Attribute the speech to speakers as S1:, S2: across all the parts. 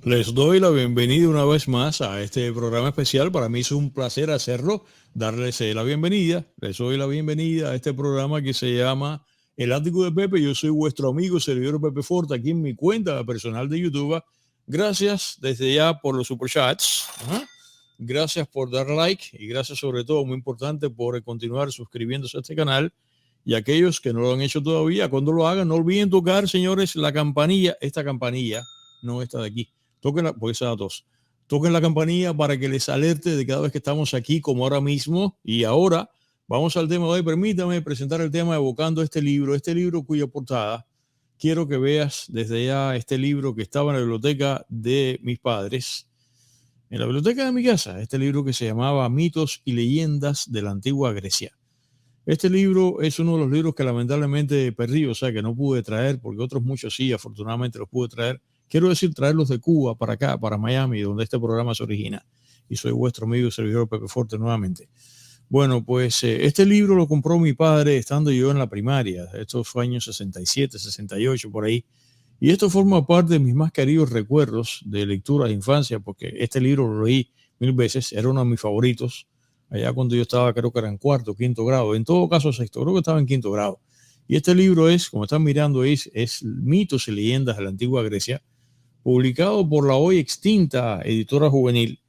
S1: Les doy la bienvenida una vez más a este programa especial. Para mí es un placer hacerlo, darles la bienvenida. Les doy la bienvenida a este programa que se llama El Ático de Pepe. Yo soy vuestro amigo, servidor Pepe Forte, aquí en mi cuenta personal de YouTube. Gracias desde ya por los superchats. Gracias por dar like y gracias sobre todo, muy importante, por continuar suscribiéndose a este canal. Y aquellos que no lo han hecho todavía, cuando lo hagan, no olviden tocar, señores, la campanilla. Esta campanilla, no esta de aquí. Toquen porque esa dos. Toquen la campanilla para que les alerte de cada vez que estamos aquí, como ahora mismo. Y ahora vamos al tema de hoy. Permítame presentar el tema evocando este libro cuya portada quiero que veas desde ya. Este libro que estaba en la biblioteca de mis padres, en la biblioteca de mi casa, este libro que se llamaba Mitos y Leyendas de la Antigua Grecia. Este libro es uno de los libros que lamentablemente perdí, o sea que no pude traer, porque otros muchos sí, afortunadamente los pude traer. Quiero decir, traerlos de Cuba para acá, para Miami, donde este programa se origina. Y soy vuestro amigo y servidor Pepe Forte nuevamente. Bueno, pues este libro lo compró mi padre estando yo en la primaria. Estos fue años 67, 68, por ahí. Y esto forma parte de mis más queridos recuerdos de lectura de infancia, porque este libro lo leí 1000 veces, era uno de mis favoritos. Allá cuando yo estaba, creo que era en cuarto, quinto grado, en todo caso sexto, creo que estaba en quinto grado. Y este libro es, como están mirando, es Mitos y Leyendas de la Antigua Grecia, publicado por la hoy extinta editora juvenil,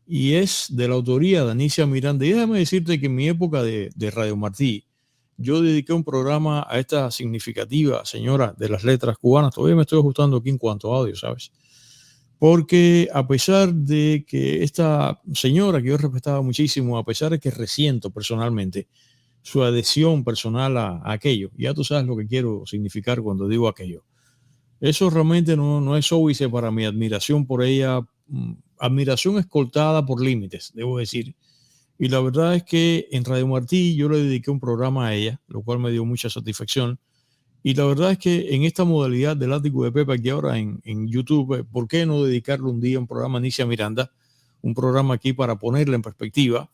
S1: y es de la autoría de Anicia Miranda. Y déjame decirte que en mi época de Radio Martí, yo dediqué un programa a esta significativa señora de las letras cubanas. Todavía me estoy ajustando aquí en cuanto a audio, ¿sabes? Porque a pesar de que esta señora que yo respetaba muchísimo, a pesar de que resiento personalmente su adhesión personal a aquello, ya tú sabes lo que quiero significar cuando digo aquello. Eso realmente no es óbice para mi admiración por ella, admiración escoltada por límites, debo decir. Y la verdad es que en Radio Martí yo le dediqué un programa a ella, lo cual me dio mucha satisfacción. Y la verdad es que en esta modalidad del Ático de Pepe, aquí ahora en YouTube, ¿por qué no dedicarle un día a un programa a Anicia Miranda? Un programa aquí para ponerla en perspectiva.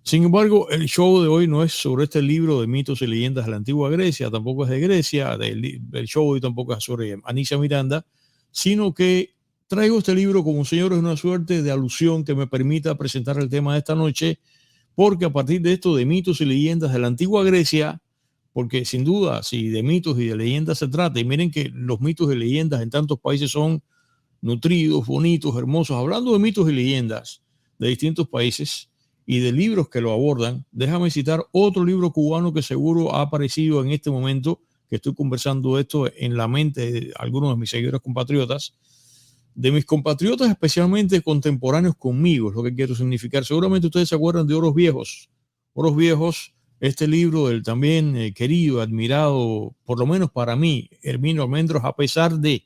S1: Sin embargo, el show de hoy no es sobre este libro de mitos y leyendas de la antigua Grecia, tampoco es de Grecia, el show de hoy tampoco es sobre Anicia Miranda, sino que traigo este libro como, señores, una suerte de alusión que me permita presentar el tema de esta noche, porque a partir de esto de mitos y leyendas de la antigua Grecia, porque sin duda, si de mitos y de leyendas se trata, y miren que los mitos y leyendas en tantos países son nutridos, bonitos, hermosos, hablando de mitos y leyendas de distintos países y de libros que lo abordan, déjame citar otro libro cubano que seguro ha aparecido en este momento que estoy conversando esto en la mente de algunos de mis seguidores compatriotas, de mis compatriotas especialmente contemporáneos conmigo, es lo que quiero significar. Seguramente ustedes se acuerdan de Oros Viejos, este libro del también querido, admirado, por lo menos para mí, Herminio Almendros, a pesar de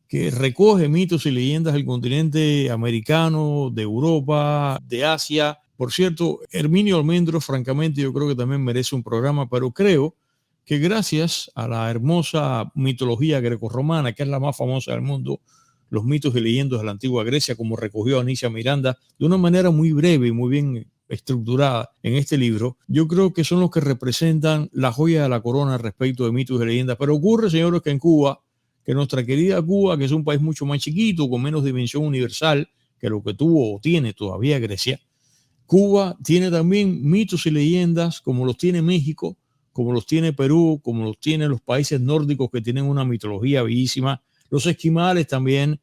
S1: que recoge mitos y leyendas del continente americano, de Europa, de Asia. Por cierto, Herminio Almendros, francamente, yo creo que también merece un programa, pero creo que gracias a la hermosa mitología grecorromana, que es la más famosa del mundo, los mitos y leyendas de la antigua Grecia, como recogió Anicia Miranda de una manera muy breve y muy bien estructurada en este libro, yo creo que son los que representan la joya de la corona respecto de mitos y leyendas. Pero ocurre, señores, que en Cuba, que nuestra querida Cuba, que es un país mucho más chiquito, con menos dimensión universal que lo que tuvo o tiene todavía Grecia, Cuba tiene también mitos y leyendas como los tiene México, como los tiene Perú, como los tienen los países nórdicos que tienen una mitología bellísima, los esquimales también,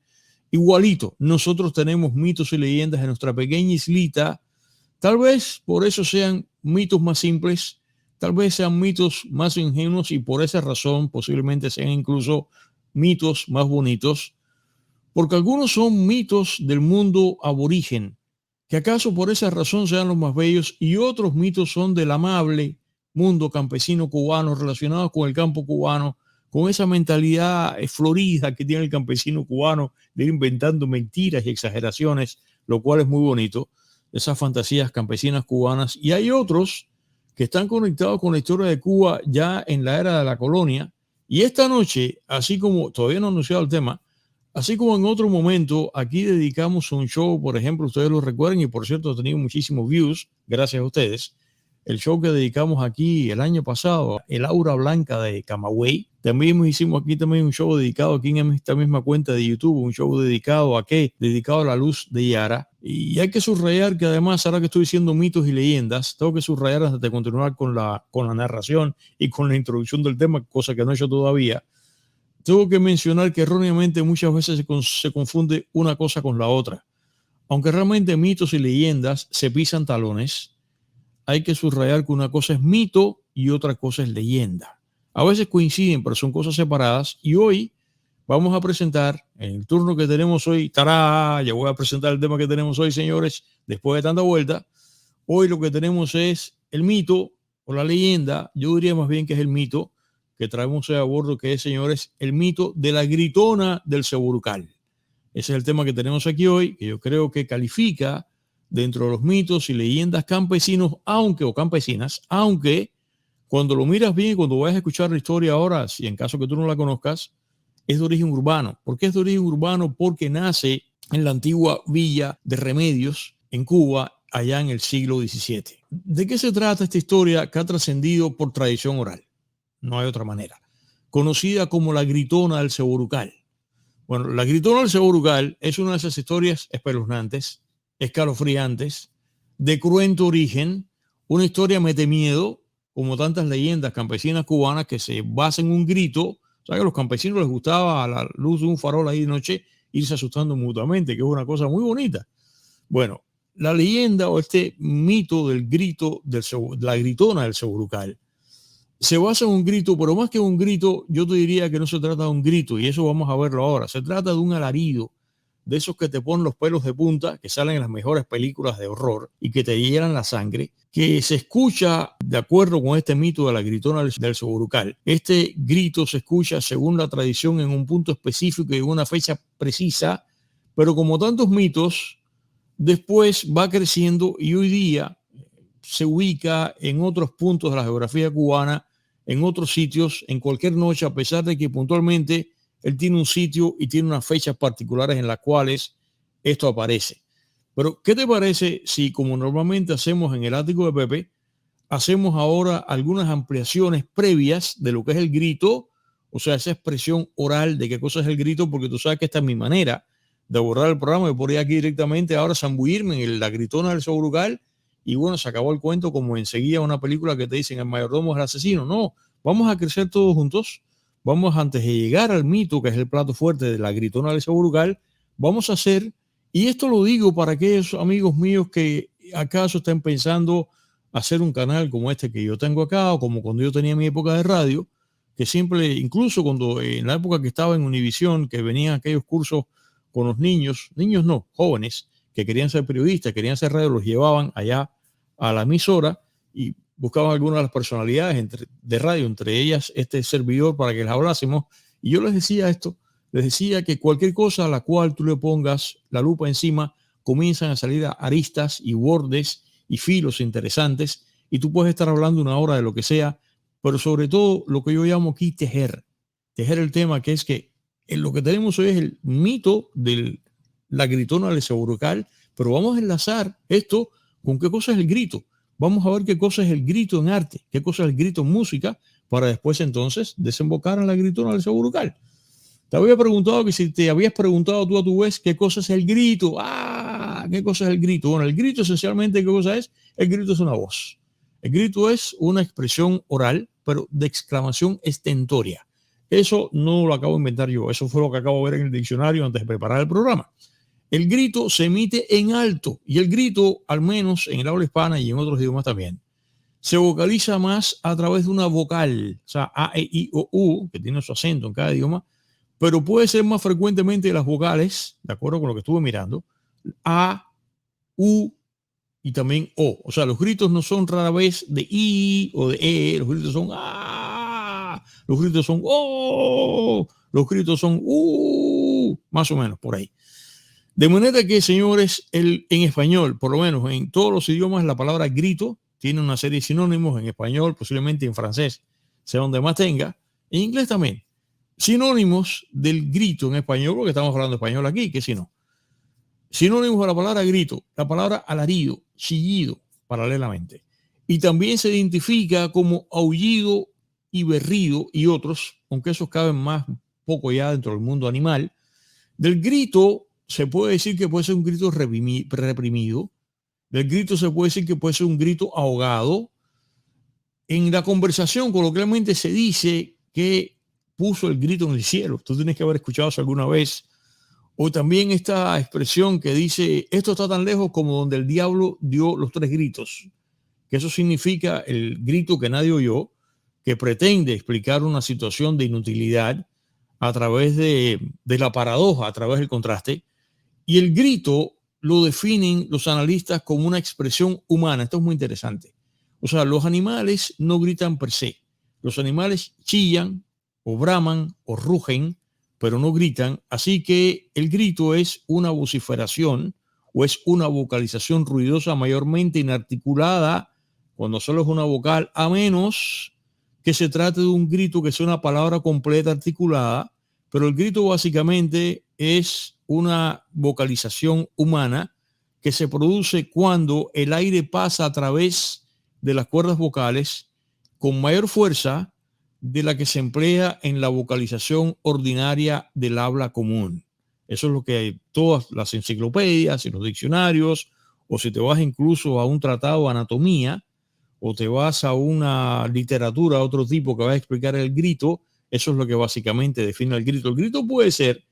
S1: igualito. Nosotros tenemos mitos y leyendas en nuestra pequeña islita. Tal vez por eso sean mitos más simples, tal vez sean mitos más ingenuos y por esa razón posiblemente sean incluso mitos más bonitos, porque algunos son mitos del mundo aborigen, que acaso por esa razón sean los más bellos, y otros mitos son del amable mundo campesino cubano relacionados con el campo cubano, con esa mentalidad florida que tiene el campesino cubano de ir inventando mentiras y exageraciones, lo cual es muy bonito, esas fantasías campesinas cubanas. Y hay otros que están conectados con la historia de Cuba ya en la era de la colonia. Y esta noche, así como todavía no he anunciado el tema, así como en otro momento, aquí dedicamos un show, por ejemplo, ustedes lo recuerden, y por cierto ha tenido muchísimos views, gracias a ustedes, el show que dedicamos aquí el año pasado, el Aura Blanca de Camagüey. También hicimos aquí también un show dedicado aquí en esta misma cuenta de YouTube, un show dedicado a qué, dedicado a la luz de Yara. Y hay que subrayar que además, ahora que estoy diciendo mitos y leyendas, tengo que subrayar antes de continuar con la narración y con la introducción del tema, cosa que no he hecho todavía. Tengo que mencionar que erróneamente muchas veces se confunde una cosa con la otra. Aunque realmente mitos y leyendas se pisan talones, hay que subrayar que una cosa es mito y otra cosa es leyenda. A veces coinciden, pero son cosas separadas. Y hoy vamos a presentar, en el turno que tenemos hoy, ¡tará! Ya voy a presentar el tema que tenemos hoy, señores, después de tanta vuelta. Hoy lo que tenemos es el mito o la leyenda. Yo diría más bien que es el mito que traemos a bordo, que es, señores, el mito de la gritona del Ceburucal. Ese es el tema que tenemos aquí hoy, que yo creo que califica dentro de los mitos y leyendas campesinos, o campesinas, aunque cuando lo miras bien, cuando vayas a escuchar la historia ahora, si en caso que tú no la conozcas, es de origen urbano. ¿Por qué es de origen urbano? Porque nace en la antigua villa de Remedios, en Cuba, allá en el siglo XVII. ¿De qué se trata esta historia que ha trascendido por tradición oral? No hay otra manera. Conocida como la gritona del Ceburucal. Bueno, la gritona del Ceburucal es una de esas historias espeluznantes, escalofriantes, de cruento origen, una historia mete miedo, como tantas leyendas campesinas cubanas que se basan en un grito. O sea, que a los campesinos les gustaba a la luz de un farol ahí de noche irse asustando mutuamente, que es una cosa muy bonita. Bueno, la leyenda o este mito del grito, de la gritona del Ceburucal, se basa en un grito, pero más que un grito, yo te diría que no se trata de un grito, y eso vamos a verlo ahora. Se trata de un alarido, de esos que te ponen los pelos de punta, que salen en las mejores películas de horror y que te hielan la sangre, que se escucha de acuerdo con este mito de la gritona del Ceburucal. Este grito se escucha según la tradición en un punto específico y en una fecha precisa, pero como tantos mitos, después va creciendo y hoy día se ubica en otros puntos de la geografía cubana, en otros sitios, en cualquier noche, a pesar de que puntualmente él tiene un sitio y tiene unas fechas particulares en las cuales esto aparece. Pero, ¿qué te parece si, como normalmente hacemos en el ático de Pepe, hacemos ahora algunas ampliaciones previas de lo que es el grito, o sea, esa expresión oral de qué cosa es el grito, porque tú sabes que esta es mi manera de abordar el programa. Yo podría aquí directamente ahora zambullirme en la gritona del Ceburucal y bueno, se acabó el cuento, como enseguida una película que te dicen el mayordomo es el asesino. No, vamos a crecer todos juntos. Vamos, antes de llegar al mito, que es el plato fuerte de la gritona del Ceburucal, vamos a hacer, y esto lo digo para aquellos amigos míos que acaso estén pensando hacer un canal como este que yo tengo acá, o como cuando yo tenía mi época de radio, que siempre, incluso cuando en la época que estaba en Univisión, que venían aquellos cursos con los niños no, jóvenes, que querían ser periodistas, querían hacer radio, los llevaban allá a la emisora y buscaban algunas de las personalidades de radio, entre ellas este servidor, para que les hablásemos. Y yo les decía esto, les decía que cualquier cosa a la cual tú le pongas la lupa encima, comienzan a salir aristas y bordes y filos interesantes, y tú puedes estar hablando una hora de lo que sea, pero sobre todo lo que yo llamo aquí tejer el tema, que es que lo que tenemos hoy es el mito de la gritona del Ceburucal, pero vamos a enlazar esto con qué cosa es el grito. Vamos a ver qué cosa es el grito en arte, qué cosa es el grito en música, para después entonces desembocar en la gritona del Ceburucal. Te había preguntado que si te habías preguntado tú a tu vez qué cosa es el grito. ¿Qué cosa es el grito? Bueno, el grito esencialmente, ¿qué cosa es? El grito es una voz. El grito es una expresión oral, pero de exclamación estentoria. Eso no lo acabo de inventar yo. Eso fue lo que acabo de ver en el diccionario antes de preparar el programa. El grito se emite en alto, y el grito, al menos en el habla hispana y en otros idiomas también, se vocaliza más a través de una vocal, o sea, A, E, I, O, U, que tiene su acento en cada idioma, pero puede ser más frecuentemente las vocales, de acuerdo con lo que estuve mirando, A, U y también O. O sea, los gritos no son rara vez de I o de E, los gritos son A, los gritos son O, los gritos son U, más o menos por ahí. De manera que, señores, en español, por lo menos en todos los idiomas, la palabra grito tiene una serie de sinónimos. En español, posiblemente en francés, sea donde más tenga. En inglés también. Sinónimos del grito en español, porque estamos hablando español aquí, que si no. Sinónimos de la palabra grito, la palabra alarido, chillido, paralelamente. y también se identifica como aullido y berrido y otros, aunque esos caben más poco ya dentro del mundo animal. Del grito se puede decir que puede ser un grito reprimido. Del grito se puede decir que puede ser un grito ahogado. En la conversación coloquialmente se dice que puso el grito en el cielo. Tú tienes que haber escuchado eso alguna vez. O también esta expresión que dice, esto está tan lejos como donde el diablo dio los 3 gritos. Que eso significa el grito que nadie oyó, que pretende explicar una situación de inutilidad a través de la paradoja, a través del contraste. Y el grito lo definen los analistas como una expresión humana. Esto es muy interesante. O sea, los animales no gritan per se. Los animales chillan o braman o rugen, pero no gritan. Así que el grito es una vociferación o es una vocalización ruidosa mayormente inarticulada cuando solo es una vocal, a menos que se trate de un grito que sea una palabra completa articulada. Pero el grito básicamente es una vocalización humana que se produce cuando el aire pasa a través de las cuerdas vocales con mayor fuerza de la que se emplea en la vocalización ordinaria del habla común. Eso es lo que todas las enciclopedias y los diccionarios, o si te vas incluso a un tratado de anatomía, o te vas a una literatura de otro tipo que va a explicar el grito, eso es lo que básicamente define el grito. El grito puede ser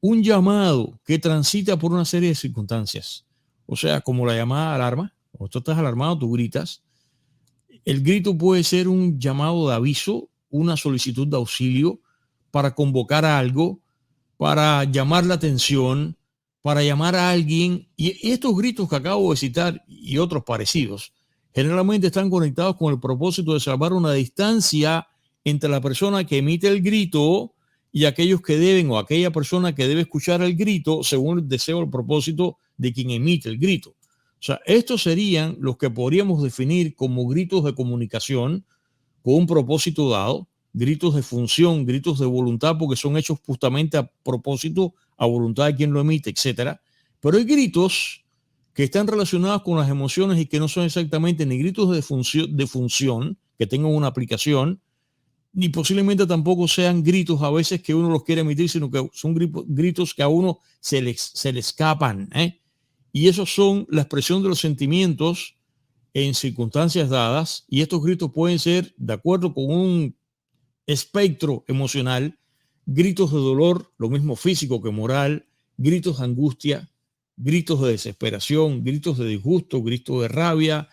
S1: un llamado que transita por una serie de circunstancias. O sea, como la llamada alarma. Cuando tú estás alarmado, tú gritas. El grito puede ser un llamado de aviso, una solicitud de auxilio para convocar a algo, para llamar la atención, para llamar a alguien. Y estos gritos que acabo de citar y otros parecidos generalmente están conectados con el propósito de salvar una distancia entre la persona que emite el grito y aquellos que deben o aquella persona que debe escuchar el grito según el deseo o el propósito de quien emite el grito. O sea, estos serían los que podríamos definir como gritos de comunicación con un propósito dado, gritos de función, gritos de voluntad, porque son hechos justamente a propósito, a voluntad de quien lo emite, etcétera. Pero hay gritos que están relacionados con las emociones y que no son exactamente ni gritos de función que tengan una aplicación, ni posiblemente tampoco sean gritos a veces que uno los quiere emitir, sino que son gritos que a uno se le escapan, ¿eh? Y esos son la expresión de los sentimientos en circunstancias dadas, y estos gritos pueden ser, de acuerdo con un espectro emocional, gritos de dolor, lo mismo físico que moral, gritos de angustia, gritos de desesperación, gritos de disgusto, gritos de rabia.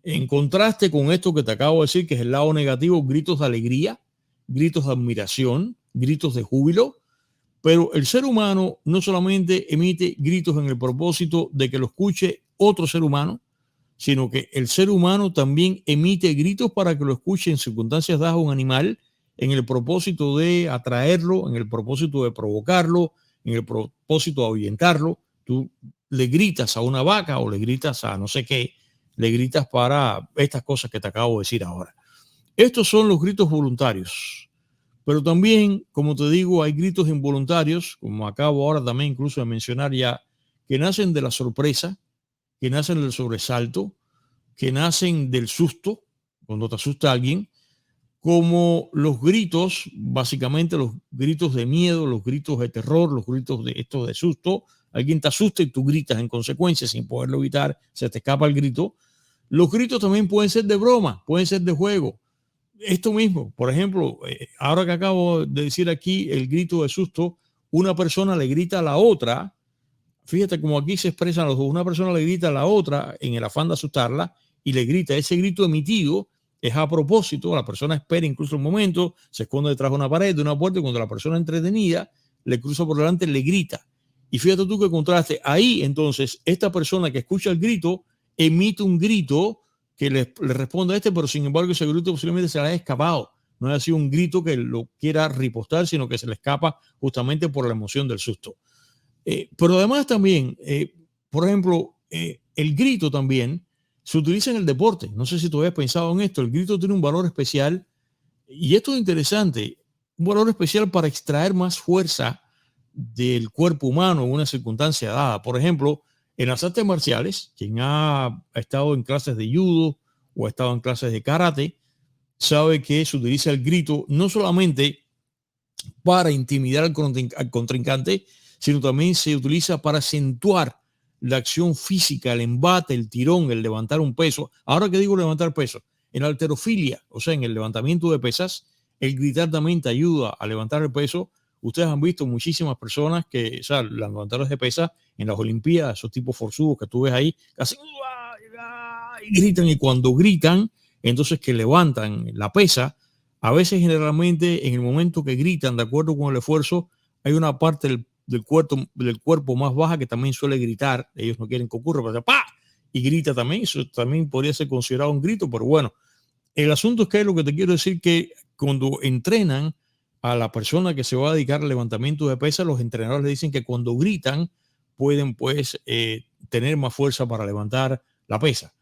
S1: En contraste con esto que te acabo de decir, que es el lado negativo, gritos de alegría, gritos de admiración, gritos de júbilo. Pero el ser humano no solamente emite gritos en el propósito de que lo escuche otro ser humano, sino que el ser humano también emite gritos para que lo escuche en circunstancias dadas un animal, en el propósito de atraerlo, en el propósito de provocarlo, en el propósito de ahuyentarlo. Tú le gritas a una vaca o le gritas a no sé qué, le gritas para estas cosas que te acabo de decir ahora. Estos son los gritos voluntarios. Pero también, como te digo, hay gritos involuntarios, como acabo ahora también incluso de mencionar ya, que nacen de la sorpresa, que nacen del sobresalto, que nacen del susto, cuando te asusta alguien, como los gritos, básicamente los gritos de miedo, los gritos de terror, los gritos de esto de susto. Alguien te asusta y tú gritas en consecuencia sin poderlo evitar, se te escapa el grito. Los gritos también pueden ser de broma, pueden ser de juego. Esto mismo, por ejemplo, ahora que acabo de decir aquí el grito de susto, una persona le grita a la otra, fíjate cómo aquí se expresan los dos, una persona le grita a la otra en el afán de asustarla y le grita, ese grito emitido es a propósito, la persona espera incluso un momento, se esconde detrás de una pared, de una puerta, y cuando la persona entretenida le cruza por delante, le grita. Y fíjate tú que contraste, ahí entonces esta persona que escucha el grito emite un grito que le responde a este, pero sin embargo ese grito posiblemente se le haya escapado. No haya sido un grito que lo quiera ripostar, sino que se le escapa justamente por la emoción del susto. Pero además también, por ejemplo, el grito también se utiliza en el deporte. No sé si tú habías pensado en esto. El grito tiene un valor especial y esto es interesante, un valor especial para extraer más fuerza del cuerpo humano en una circunstancia dada. Por ejemplo, en las artes marciales, quien ha estado en clases de judo o ha estado en clases de karate, sabe que se utiliza el grito no solamente para intimidar al contrincante, sino también se utiliza para acentuar la acción física, el embate, el tirón, el levantar un peso. Ahora que digo levantar peso, en la halterofilia, o sea, en el levantamiento de pesas, el gritar también te ayuda a levantar el peso. Ustedes han visto muchísimas personas que, o sea, las levantadoras de pesas en las Olimpiadas, esos tipos forzudos que tú ves ahí, que hacen y gritan, y cuando gritan, entonces que levantan la pesa. A veces, generalmente, en el momento que gritan, de acuerdo con el esfuerzo, hay una parte del cuerpo más baja que también suele gritar. Ellos no quieren que ocurra, pero ¡pa! Y grita también. Eso también podría ser considerado un grito, pero bueno, el asunto es que lo que te quiero decir que cuando entrenan a la persona que se va a dedicar al levantamiento de pesas, los entrenadores le dicen que cuando gritan pueden pues tener más fuerza para levantar la pesa.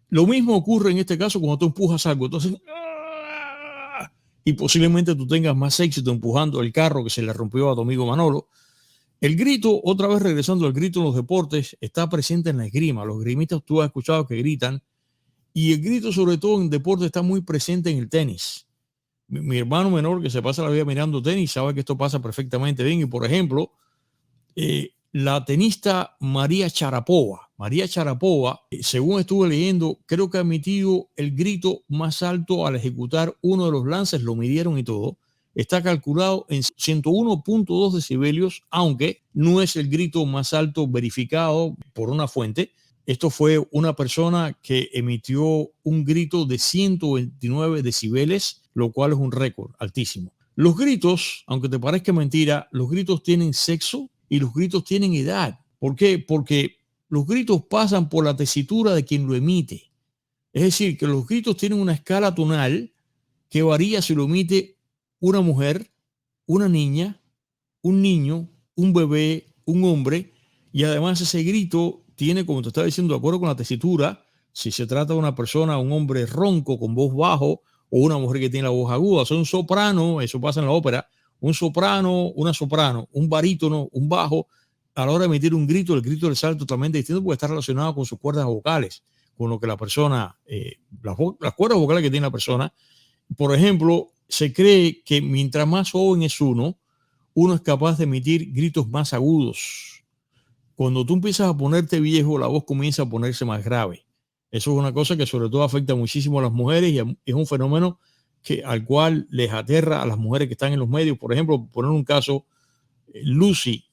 S1: Lo mismo ocurre en este caso cuando tú empujas algo. Entonces, y posiblemente tú tengas más éxito empujando el carro que se le rompió a tu amigo Manolo. El grito, otra vez regresando al grito en los deportes, está presente en la esgrima. Los esgrimistas tú has escuchado que gritan, y el grito sobre todo en deporte está muy presente en el tenis. Mi hermano menor, que se pasa la vida mirando tenis, sabe que esto pasa perfectamente bien. Y por ejemplo, la tenista María Sharapova, según estuve leyendo, creo que ha emitido el grito más alto al ejecutar uno de los lances, lo midieron y todo. Está calculado en 101.2 decibelios, aunque no es el grito más alto verificado por una fuente. Esto fue una persona que emitió un grito de 129 decibeles, lo cual es un récord altísimo. Los gritos, aunque te parezca mentira, los gritos tienen sexo y los gritos tienen edad. ¿Por qué? Porque los gritos pasan por la tesitura de quien lo emite. Es decir, que los gritos tienen una escala tonal que varía si lo emite una mujer, una niña, un niño, un bebé, un hombre, y además ese grito tiene, como te estaba diciendo, de acuerdo con la tesitura, si se trata de una persona, un hombre ronco con voz bajo, o una mujer que tiene la voz aguda. O sea, un soprano, eso pasa en la ópera, un soprano, una soprano, un barítono, un bajo, a la hora de emitir un grito, el grito del salto totalmente distinto porque está relacionado con sus cuerdas vocales, con lo que la persona, las cuerdas vocales que tiene la persona. Por ejemplo, se cree que mientras más joven es uno es capaz de emitir gritos más agudos. Cuando tú empiezas a ponerte viejo, la voz comienza a ponerse más grave. Eso es una cosa que sobre todo afecta muchísimo a las mujeres, y es un fenómeno al cual les aterra a las mujeres que están en los medios. Por ejemplo, poner un caso, Lucille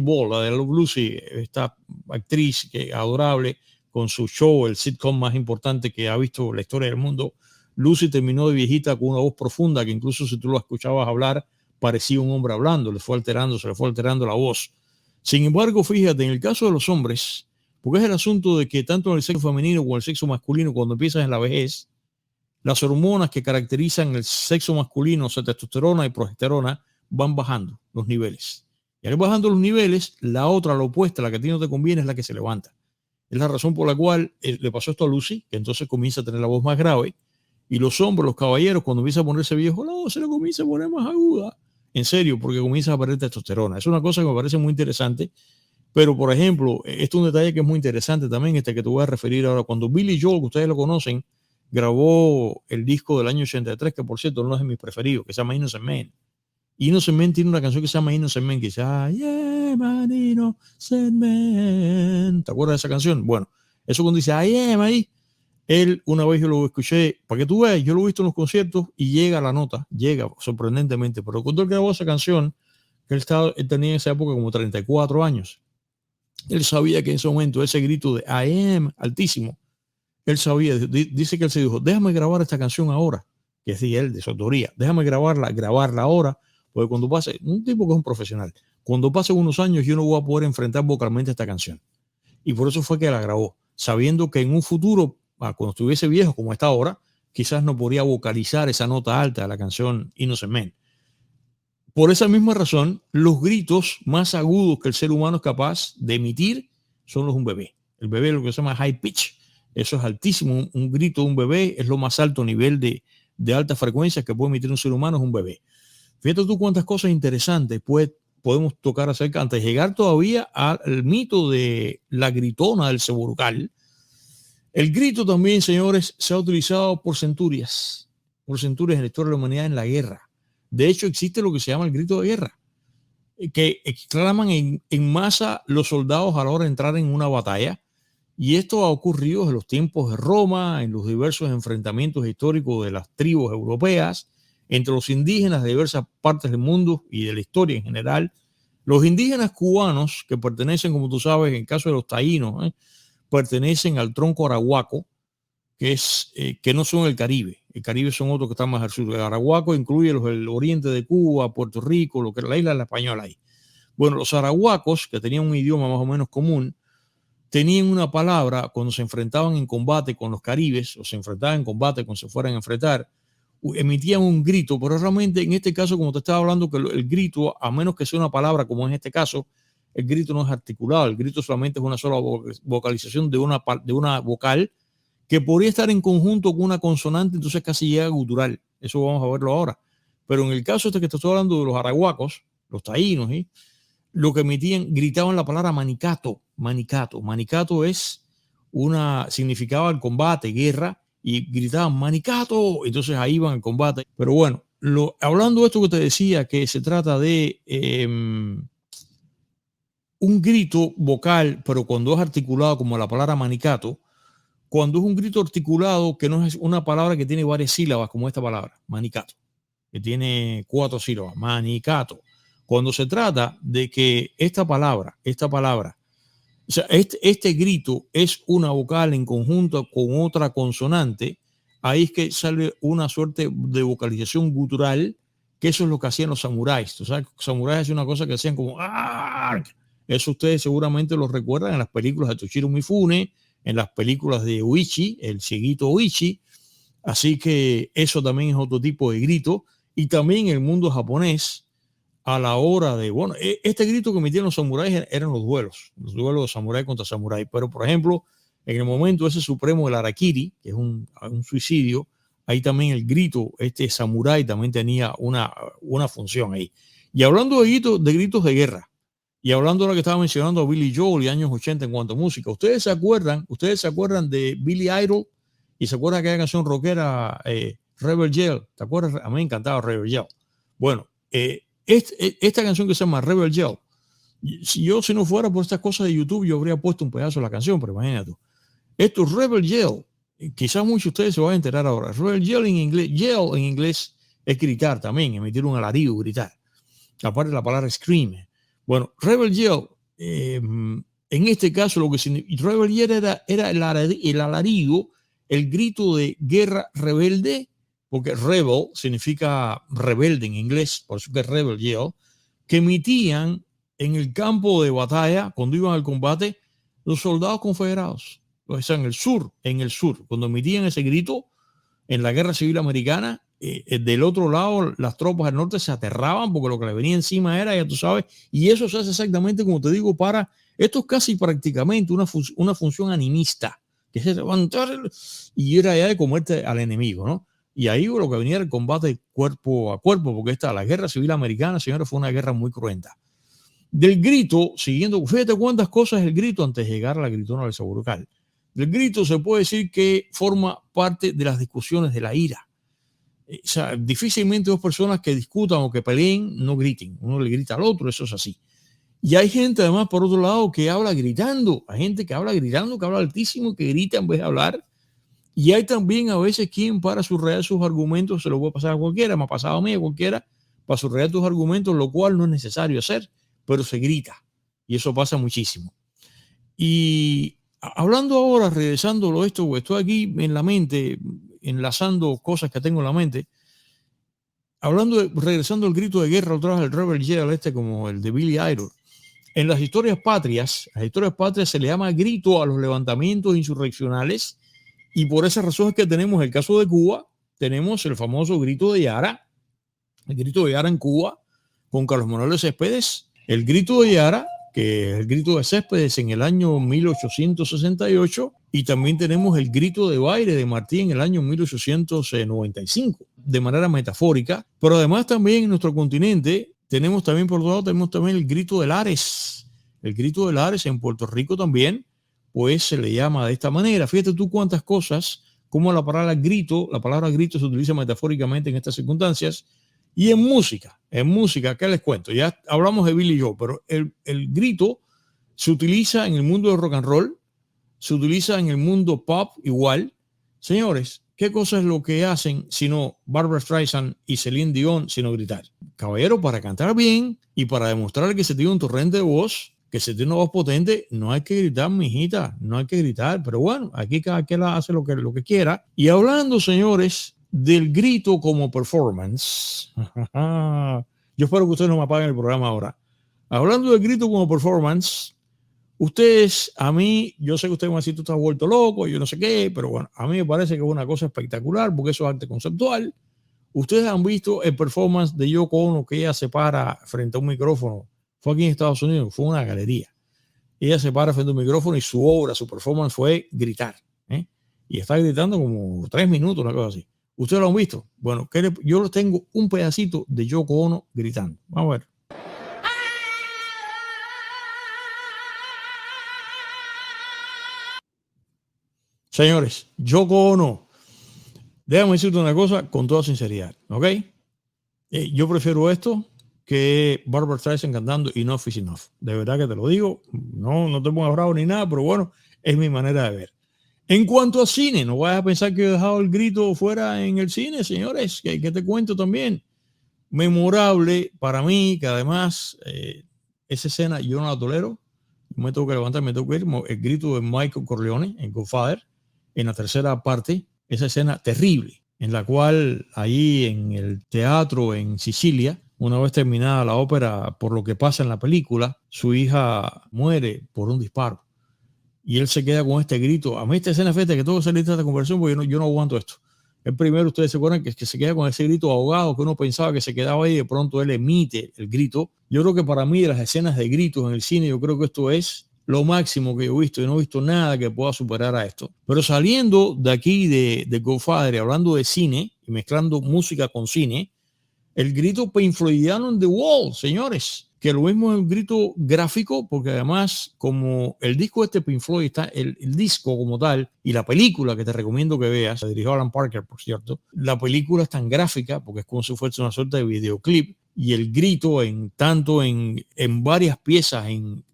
S1: Ball, la de Love Lucy, esta actriz que adorable con su show, el sitcom más importante que ha visto la historia del mundo. Lucy terminó de viejita con una voz profunda que incluso si tú lo escuchabas hablar parecía un hombre hablando, se le fue alterando la voz. Sin embargo, fíjate, en el caso de los hombres, porque es el asunto de que tanto en el sexo femenino como en el sexo masculino, cuando empiezas en la vejez, las hormonas que caracterizan el sexo masculino, o sea, testosterona y progesterona, van bajando los niveles. Y al bajando los niveles, la otra, la opuesta, la que a ti no te conviene, es la que se levanta. Es la razón por la cual le pasó esto a Lucy, que entonces comienza a tener la voz más grave. Y los hombres, los caballeros, cuando empieza a ponerse viejo, no, se le comienza a poner más aguda. En serio, porque comienza a perder testosterona. Es una cosa que me parece muy interesante. Pero, por ejemplo, esto es un detalle que es muy interesante también, que te voy a referir ahora. Cuando Billy Joel, que ustedes lo conocen, grabó el disco del año 83, que por cierto no es de mis preferidos, que se llama Innocent Man. Innocent Man tiene una canción que se llama Innocent Man, que dice, I am an innocent man. ¿Te acuerdas de esa canción? Bueno, eso cuando dice, I am ahí, él, una vez yo lo escuché, para que tú veas, yo lo he visto en los conciertos y llega la nota, llega sorprendentemente. Pero cuando él grabó esa canción, él tenía en esa época como 34 años. Él sabía que en ese momento ese grito de I am altísimo, él sabía, dice que él se dijo, déjame grabar esta canción ahora, que es de él, de su autoría, déjame grabarla ahora, porque cuando pase, un tipo que es un profesional, cuando pasen unos años yo no voy a poder enfrentar vocalmente esta canción. Y por eso fue que la grabó, sabiendo que en un futuro, cuando estuviese viejo como está ahora, quizás no podría vocalizar esa nota alta de la canción Innocent Man. Por esa misma razón, los gritos más agudos que el ser humano es capaz de emitir son los de un bebé. El bebé es lo que se llama high pitch. Eso es altísimo. Un grito de un bebé es lo más alto nivel de alta frecuencia que puede emitir un ser humano, es un bebé. Fíjate tú cuántas cosas interesantes podemos tocar acerca, antes de llegar todavía al mito de la gritona del Ceborucal. El grito también, señores, se ha utilizado por centurias en la historia de la humanidad en la guerra. De hecho, existe lo que se llama el grito de guerra, que exclaman en masa los soldados a la hora de entrar en una batalla. Y esto ha ocurrido en los tiempos de Roma, en los diversos enfrentamientos históricos de las tribus europeas, entre los indígenas de diversas partes del mundo y de la historia en general. Los indígenas cubanos, que pertenecen, como tú sabes, en el caso de los taínos, pertenecen al tronco arahuaco, que no son el Caribe. El Caribe son otros que están más al sur. El arahuaco incluye el oriente de Cuba, Puerto Rico, lo que es la isla de la Española ahí. Bueno, los arahuacos, que tenían un idioma más o menos común, tenían una palabra cuando se enfrentaban en combate con los caribes, o se enfrentaban en combate cuando se fueran a enfrentar, emitían un grito, pero realmente en este caso, como te estaba hablando, que el grito, a menos que sea una palabra, como en este caso, el grito no es articulado, el grito solamente es una sola vocalización de una vocal que podría estar en conjunto con una consonante, entonces casi llega gutural. Eso vamos a verlo ahora. Pero en el caso este que te estoy hablando de los arahuacos, los taínos, lo que emitían, gritaban la palabra manicato. Manicato significaba el combate, guerra, y gritaban manicato, entonces ahí iban al combate. Pero bueno, hablando de esto que te decía, que se trata de un grito vocal, pero cuando es articulado como la palabra manicato, cuando es un grito articulado que no es una palabra que tiene varias sílabas, como esta palabra, manicato, que tiene 4 sílabas, manicato. Cuando se trata de que esta palabra, o sea, este grito es una vocal en conjunto con otra consonante, ahí es que sale una suerte de vocalización gutural, que eso es lo que hacían los samuráis. O sea, los samuráis hacían una cosa que hacían como ¡arg! Eso ustedes seguramente lo recuerdan en las películas de Toshiro Mifune, en las películas de Oichi, el cieguito Oichi. Así que eso también es otro tipo de grito. Y también en el mundo japonés, a la hora de, bueno, este grito que emitían los samuráis eran los duelos de samurái contra samurái. Pero, por ejemplo, en el momento ese supremo del harakiri, que es un suicidio, ahí también el grito, este samurái también tenía una función ahí. Y hablando de gritos de guerra, y hablando de lo que estaba mencionando a Billy Joel y años 80 en cuanto a música, ¿ustedes se acuerdan de Billy Idol? Y se acuerdan de aquella canción rockera Rebel Yell. ¿Te acuerdas? A mí me encantaba Rebel Yell. Bueno, esta canción que se llama Rebel Yell, si no fuera por estas cosas de YouTube, yo habría puesto un pedazo de la canción, pero imagínate tú. Esto es Rebel Yell. Quizás muchos de ustedes se van a enterar ahora. Rebel Yell en inglés, yell en inglés es gritar también, emitir un alarido, gritar. Aparte de la palabra scream. Bueno, Rebel Yell, en este caso, lo que significa Rebel Yell era el alarido, el grito de guerra rebelde, porque rebel significa rebelde en inglés, por eso que es Rebel Yell, que emitían en el campo de batalla, cuando iban al combate, los soldados confederados. O sea, en el sur, cuando emitían ese grito en la Guerra Civil Americana, del otro lado, las tropas del norte se aterraban porque lo que le venía encima era, ya tú sabes, y eso se hace exactamente como te digo, esto es casi prácticamente una función animista, que es levantar y ir allá de comerte al enemigo, ¿no? Y ahí lo que venía era el combate cuerpo a cuerpo, porque la Guerra Civil Americana, señores, fue una guerra muy cruenta. Del grito, fíjate cuántas cosas es el grito antes de llegar a la gritona del sabor vocal. Del grito se puede decir que forma parte de las discusiones de la ira. O sea, difícilmente dos personas que discutan o que peleen no griten. Uno le grita al otro, eso es así. Y hay gente además, por otro lado, que habla gritando. Hay gente que habla gritando, que habla altísimo, que grita en vez de hablar. Y hay también a veces quien para subrayar sus argumentos, se lo puede pasar a cualquiera, me ha pasado a mí, a cualquiera, para subrayar tus argumentos, lo cual no es necesario hacer, pero se grita. Y eso pasa muchísimo. Y hablando ahora, regresándolo esto, estoy aquí en la mente, enlazando cosas que tengo en la mente, regresando al grito de guerra otra vez, el Rebel Yell como el de Billy Idol. En las historias patrias se le llama grito a los levantamientos insurreccionales, y por esa razón es que tenemos el caso de Cuba, tenemos el famoso grito de Yara, el grito de Yara en Cuba, con Carlos Manuel de Céspedes, el grito de Yara, que es el grito de Céspedes en el año 1868, y también tenemos el grito de Baile de Martí en el año 1895, de manera metafórica, pero además también en nuestro continente tenemos también, por otro lado, tenemos también el grito de Lares en Puerto Rico también, pues se le llama de esta manera. Fíjate tú cuántas cosas, como la palabra grito se utiliza metafóricamente en estas circunstancias. Y en música, ¿qué les cuento? Ya hablamos de Billy Joe, pero el grito se utiliza en el mundo del rock and roll, se utiliza en el mundo pop igual. Señores, ¿qué cosa es lo que hacen sino Barbra Streisand y Celine Dion sino gritar? Caballero, para cantar bien y para demostrar que se tiene un torrente de voz, que se tiene una voz potente, no hay que gritar, mijita, no hay que gritar. Pero bueno, aquí cada quien hace lo que quiera. Y hablando, señores, del grito como performance, yo espero que ustedes no me apaguen el programa ahora. Hablando del grito como performance, ustedes, a mí, yo sé que ustedes van a decir, tú estás vuelto loco, yo no sé qué, pero bueno, a mí me parece que es una cosa espectacular porque eso es arte conceptual. Ustedes han visto el performance de Yoko Ono, que ella se para frente a un micrófono. Fue aquí en Estados Unidos, fue una galería. Ella se para frente a un micrófono y su obra, su performance fue gritar. Y está gritando como 3 minutos, una cosa así. ¿Ustedes lo han visto? Bueno, yo les tengo un pedacito de Yoko Ono gritando. Vamos a ver. Señores, Yoko Ono, déjame decirte una cosa con toda sinceridad, ¿ok? Yo prefiero esto que Barbra Streisand cantando Enough is Enough. De verdad que te lo digo, no te pongas bravo ni nada, pero bueno, es mi manera de ver. En cuanto a cine, no vayas a pensar que he dejado el grito fuera en el cine, señores, que te cuento también. Memorable para mí, que además esa escena yo no la tolero. Me tengo que levantar, me tengo que ir. El grito de Michael Corleone en Godfather, en la tercera parte, esa escena terrible, en la cual ahí en el teatro en Sicilia, una vez terminada la ópera, por lo que pasa en la película, su hija muere por un disparo. Y él se queda con este grito. A mí esta escena, fíjate que tengo que salir de esta conversación porque yo no aguanto esto. El primero, ustedes se acuerdan que se queda con ese grito ahogado, que uno pensaba que se quedaba ahí y de pronto él emite el grito. Yo creo que para mí de las escenas de gritos en el cine, yo creo que esto es lo máximo que yo he visto. Yo no he visto nada que pueda superar a esto. Pero saliendo de aquí de Godfather y hablando de cine y mezclando música con cine, el grito Pink Floydiano en The Wall, señores, que lo mismo es un grito gráfico, porque además, como el disco Pink Floyd está, el disco como tal, y la película que te recomiendo que veas, la dirigió Alan Parker, por cierto, la película es tan gráfica, porque es como si fuese una suerte de videoclip, y el grito tanto en varias piezas en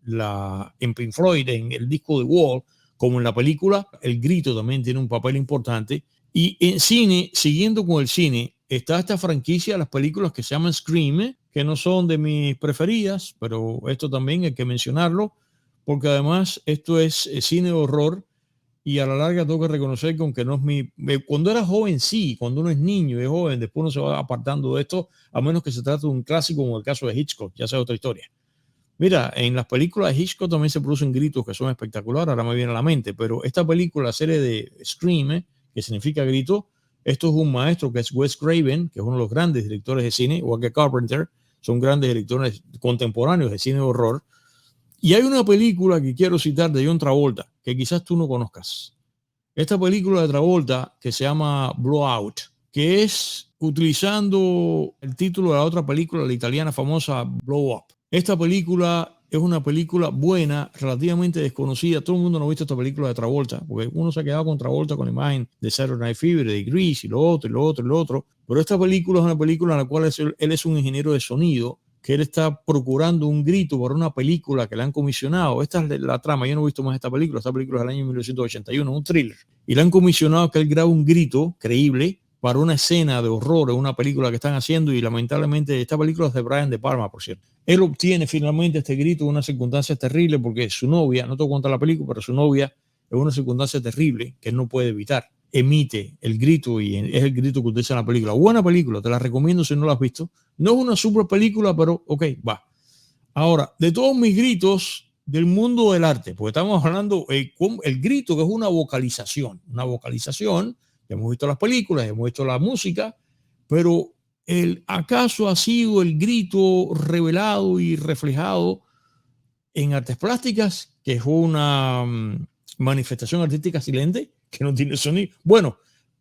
S1: Pink Floyd, en el disco The Wall, como en la película, el grito también tiene un papel importante. Y en cine, siguiendo con el cine, está esta franquicia, las películas que se llaman Scream, que no son de mis preferidas, pero esto también hay que mencionarlo, porque además esto es cine de horror y a la larga tengo que reconocer que aunque no es cuando era joven sí, cuando uno es niño y es joven, después uno se va apartando de esto, a menos que se trate de un clásico como el caso de Hitchcock, ya sea otra historia. Mira, en las películas de Hitchcock también se producen gritos que son espectaculares, ahora me viene a la mente, pero esta película, la serie de Scream, que significa grito, esto es un maestro que es Wes Craven, que es uno de los grandes directores de cine, igual que Carpenter, son grandes directores contemporáneos de cine de horror. Y hay una película que quiero citar de John Travolta, que quizás tú no conozcas. Esta película de Travolta que se llama Blowout, que es utilizando el título de la otra película, la italiana famosa Blow Up. Esta película es una película buena, relativamente desconocida. Todo el mundo no ha visto esta película de Travolta, porque uno se ha quedado con Travolta con la imagen de Saturday Night Fever, de Grease y lo otro, y lo otro, y lo otro. Pero esta película es una película en la cual él es un ingeniero de sonido, que él está procurando un grito para una película que le han comisionado. Esta es la trama. Yo no he visto más esta película es del año 1981, un thriller. Y le han comisionado que él grabe un grito creíble para una escena de horror en una película que están haciendo, y lamentablemente esta película es de Brian De Palma, por cierto. Él obtiene finalmente este grito en una circunstancia terrible porque su novia, no te cuento la película, pero su novia es una circunstancia terrible que él no puede evitar. Emite el grito y es el grito que utiliza en la película. Buena película, te la recomiendo si no la has visto. No es una super película, pero ok, va. Ahora, de todos mis gritos del mundo del arte, porque estamos hablando el grito, que es una vocalización, ya hemos visto las películas, ya hemos visto la música, pero ¿acaso ha sido el grito revelado y reflejado en artes plásticas, que es una manifestación artística silente, que no tiene sonido? Bueno,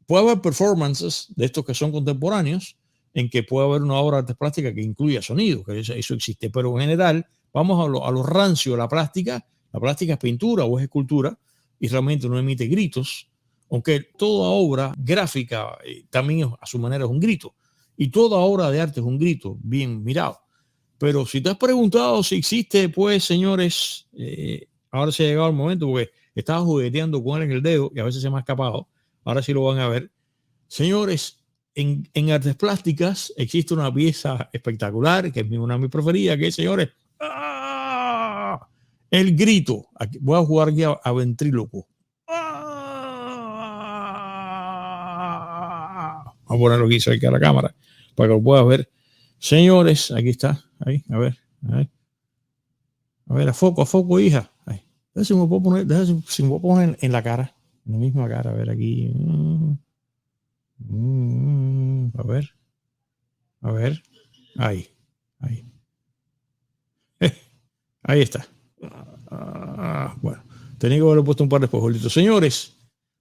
S1: puede haber performances de estos que son contemporáneos, en que puede haber una obra de artes plásticas que incluya sonido, que eso existe, pero en general, vamos a lo rancio, la plástica es pintura o es escultura, y realmente no emite gritos, aunque toda obra gráfica también a su manera es un grito, y toda obra de arte es un grito bien mirado. Pero si te has preguntado si existe, pues señores, ahora se ha llegado el momento, porque estaba jugueteando con él en el dedo y a veces se me ha escapado, ahora sí lo van a ver. Señores, en artes plásticas existe una pieza espectacular, que es una de mis preferidas, que es, señores, ¡ah! El grito. Aquí, voy a jugar aquí a ventríloco. ¡Ah! Vamos a ponerlo aquí cerca de la cámara para que lo puedas ver. Señores, aquí está. Ahí, a ver. A ver, a foco, hija. Ahí. Déjame si me puedo poner, si me puedo poner en la cara. En la misma cara. A ver, aquí. A ver. A ver. Ahí. Ahí. Ahí está. Bueno, tenía que haberle puesto un par de espejuelitos. Señores,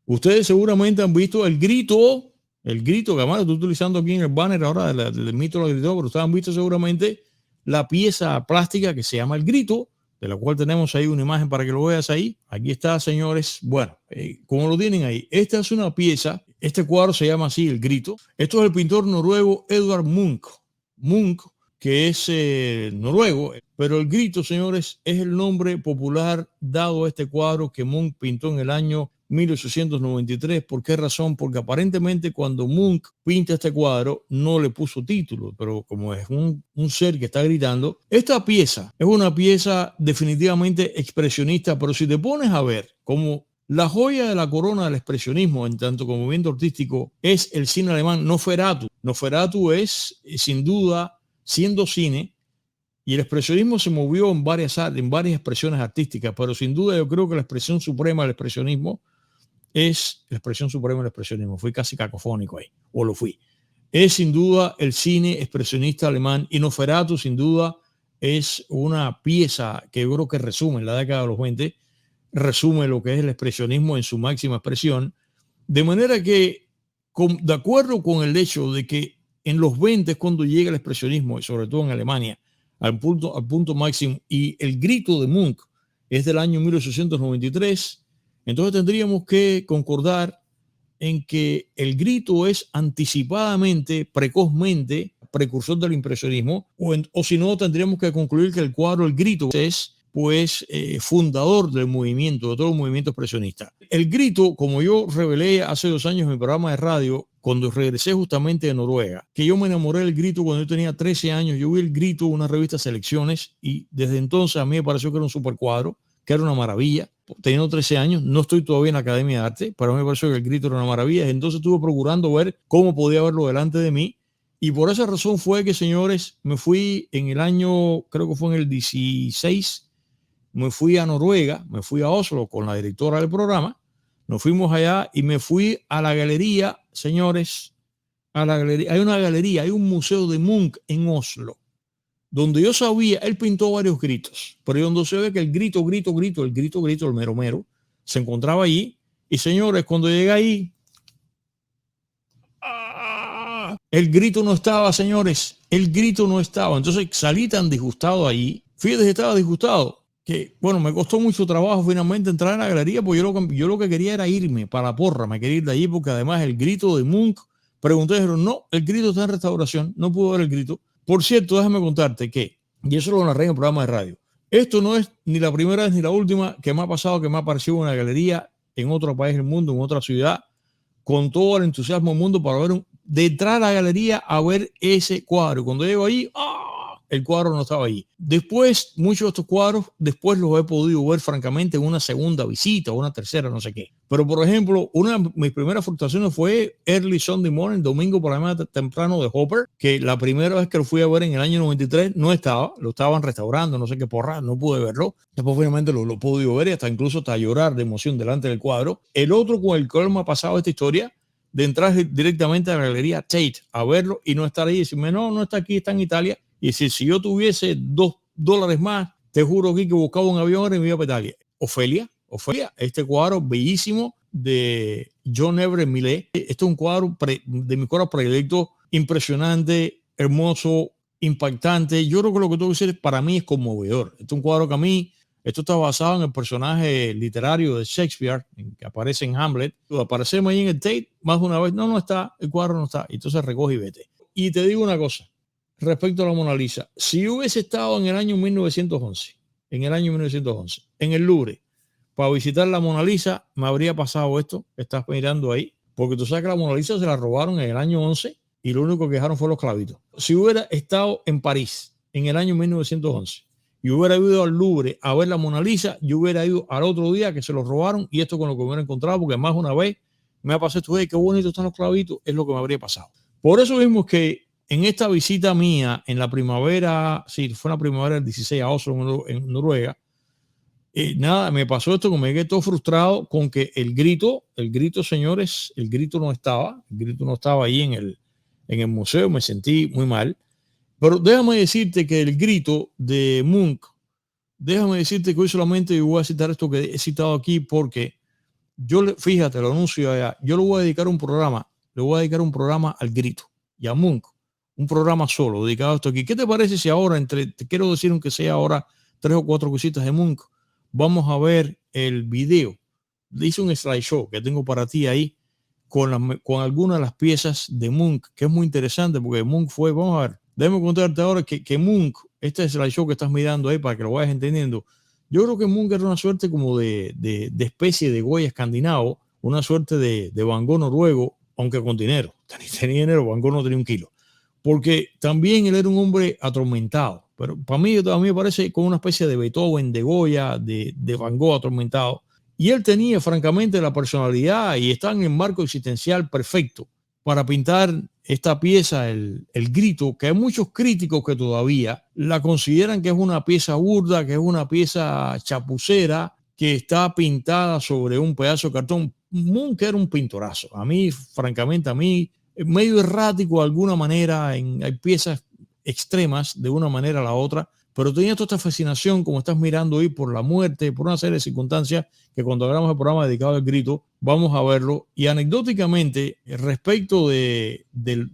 S1: ustedes seguramente han visto el grito que además lo estoy utilizando aquí en el banner ahora del mito de la gritó, pero ustedes han visto seguramente la pieza plástica que se llama El Grito, de la cual tenemos ahí una imagen para que lo veas ahí. Aquí está, señores. Bueno, como lo tienen ahí, esta es una pieza, este cuadro se llama así, El Grito. Esto es el pintor noruego Edvard Munch. Munch, que es noruego, pero El Grito, señores, es el nombre popular dado a este cuadro que Munch pintó en el año 1893. ¿Por qué razón? Porque aparentemente cuando Munch pinta este cuadro no le puso título, pero como es un ser que está gritando, esta pieza es una pieza definitivamente expresionista, pero si te pones a ver como la joya de la corona del expresionismo en tanto como movimiento artístico es el cine alemán Nosferatu. Nosferatu es sin duda, siendo cine, y el expresionismo se movió en varias expresiones artísticas, pero sin duda yo creo que la expresión suprema del expresionismo es la expresión suprema del expresionismo. Fui casi cacofónico ahí, o lo fui. Es sin duda el cine expresionista alemán, y Nosferatu sin duda es una pieza que yo creo que resume en la década de los 20, resume lo que es el expresionismo en su máxima expresión, de manera que, de acuerdo con el hecho de que en los 20 es cuando llega el expresionismo, y sobre todo en Alemania, al punto máximo, y el grito de Munch es del año 1893, entonces tendríamos que concordar en que el grito es anticipadamente, precozmente, precursor del impresionismo, o si no, tendríamos que concluir que el cuadro El Grito es pues fundador del movimiento, de todo el movimiento expresionista. El grito, como yo revelé hace 2 años en mi programa de radio, cuando regresé justamente de Noruega, que yo me enamoré del grito cuando yo tenía 13 años, yo vi el grito en una revista Selecciones y desde entonces a mí me pareció que era un super cuadro, que era una maravilla. Teniendo 13 años, no estoy todavía en la Academia de Arte, pero a mí me pareció que el grito era una maravilla, entonces estuve procurando ver cómo podía verlo delante de mí. Y por esa razón fue que, señores, me fui en el año, creo que fue en el 16, me fui a Noruega, me fui a Oslo con la directora del programa, nos fuimos allá y me fui a la galería, señores, a la galería. Hay una galería, hay un museo de Munch en Oslo, donde yo sabía, él pintó varios gritos, pero donde se ve que el grito, el mero mero, se encontraba allí. Y señores, cuando llegué ahí, el grito no estaba, señores, el grito no estaba. Entonces salí tan disgustado ahí, fíjate que estaba disgustado, que bueno, me costó mucho trabajo finalmente entrar en la galería, porque yo lo que quería era irme para la porra, me quería ir de allí, porque además el grito de Munch, pregunté, dijeron, no, el grito está en restauración, no puedo ver el grito. Por cierto, déjame contarte que, y eso lo narré en el programa de radio, esto no es ni la primera vez ni la última que me ha pasado, que me ha aparecido una galería en otro país del mundo, en otra ciudad, con todo el entusiasmo del mundo para ver de entrar a la galería a ver ese cuadro. Cuando llego ahí, el cuadro no estaba ahí. Después, muchos de estos cuadros, después los he podido ver francamente en una segunda visita o una tercera, no sé qué. Pero, por ejemplo, una de mis primeras frustraciones fue Early Sunday Morning, domingo por la mañana temprano de Hopper, que la primera vez que lo fui a ver en el año 93 no estaba, lo estaban restaurando, no sé qué porra, no pude verlo. Después finalmente lo he podido ver y hasta incluso hasta llorar de emoción delante del cuadro. El otro con el cual me ha pasado esta historia, de entrar directamente a la galería Tate a verlo y no estar ahí y decirme, no está aquí, está en Italia. Y decir, si yo tuviese $2 más, te juro aquí que buscaba un avión ahora y me iba a Italia. Ofelia, este cuadro bellísimo de John Everett Millet. Este es un cuadro de mi cuadro predilecto, impresionante, hermoso, impactante. Yo creo que lo que tengo que decir para mí es conmovedor. Este es un cuadro que a mí Esto está basado en el personaje literario de Shakespeare, que aparece en Hamlet. Aparecemos ahí en el Tate más de una vez. No está, el cuadro no está. Entonces recoge y vete. Y te digo una cosa, respecto a la Mona Lisa. Si hubiese estado en el año 1911, en el Louvre, para visitar la Mona Lisa, me habría pasado esto que estás mirando ahí. Porque tú sabes que la Mona Lisa se la robaron en el año 11 y lo único que dejaron fue los clavitos. Si hubiera estado en París en el año 1911 y hubiera ido al Louvre a ver la Mona Lisa, yo hubiera ido al otro día que se los robaron y esto con lo que hubiera encontrado, porque más una vez me ha pasado esto, qué bonito están los clavitos, es lo que me habría pasado. Por eso vimos que en esta visita mía en la primavera, sí, fue en la primavera del 16 a Oslo, en Noruega, nada, me pasó esto, que me quedé todo frustrado con que el grito, señores, el grito no estaba ahí en el museo, me sentí muy mal. Pero déjame decirte que el grito de Munch, déjame decirte que hoy solamente yo voy a citar esto que he citado aquí porque fíjate, lo anuncio allá, yo le voy a dedicar un programa al grito y a Munch, un programa solo dedicado a esto aquí. ¿Qué te parece si ahora, te quiero decir aunque sea ahora 3 o 4 cositas de Munch, vamos a ver el video? Hice un slideshow que tengo para ti ahí con algunas de las piezas de Munch, que es muy interesante porque Munch fue, vamos a ver, déjame contarte ahora que Munch, este slideshow que estás mirando ahí para que lo vayas entendiendo, yo creo que Munch era una suerte como de especie de Goya escandinavo, una suerte de Van Gogh noruego, aunque con dinero. Tenía dinero, Van Gogh no tenía un kilo. Porque también él era un hombre atormentado. Pero para mí me parece como una especie de Beethoven, de Goya, de Van Gogh atormentado. Y él tenía francamente la personalidad y está en el marco existencial perfecto para pintar esta pieza, el grito, que hay muchos críticos que todavía la consideran que es una pieza burda, que es una pieza chapucera, que está pintada sobre un pedazo de cartón. Munch era un pintorazo. A mí, francamente, medio errático de alguna manera, hay piezas extremas de una manera a la otra, pero tenía toda esta fascinación, como estás mirando hoy, por la muerte, por una serie de circunstancias que cuando hagamos el programa dedicado al grito, vamos a verlo. Y anecdóticamente, respecto de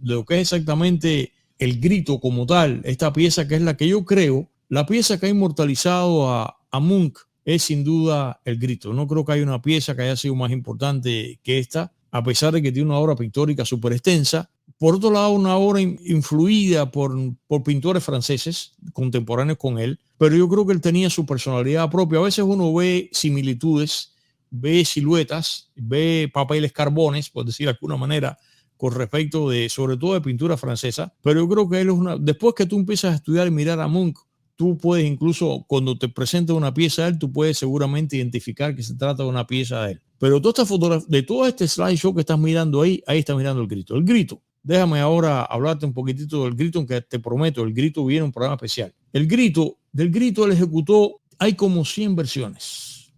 S1: lo que es exactamente el grito como tal, esta pieza que es la que yo creo, la pieza que ha inmortalizado a Munch es sin duda el grito. No creo que haya una pieza que haya sido más importante que esta, a pesar de que tiene una obra pictórica súper extensa. Por otro lado, una obra influida por pintores franceses contemporáneos con él, pero yo creo que él tenía su personalidad propia. A veces uno ve similitudes, ve siluetas, ve papeles carbones, por decir de alguna manera, con respecto sobre todo de pintura francesa, pero yo creo que él después que tú empiezas a estudiar y mirar a Munch, tú puedes incluso, cuando te presentes una pieza de él, tú puedes seguramente identificar que se trata de una pieza de él. Pero toda esta fotografía, de todo este slideshow que estás mirando ahí estás mirando el grito. El grito. Déjame ahora hablarte un poquitito del grito, aunque te prometo, el grito viene en un programa especial. Del grito él ejecutó, hay como 100 versiones.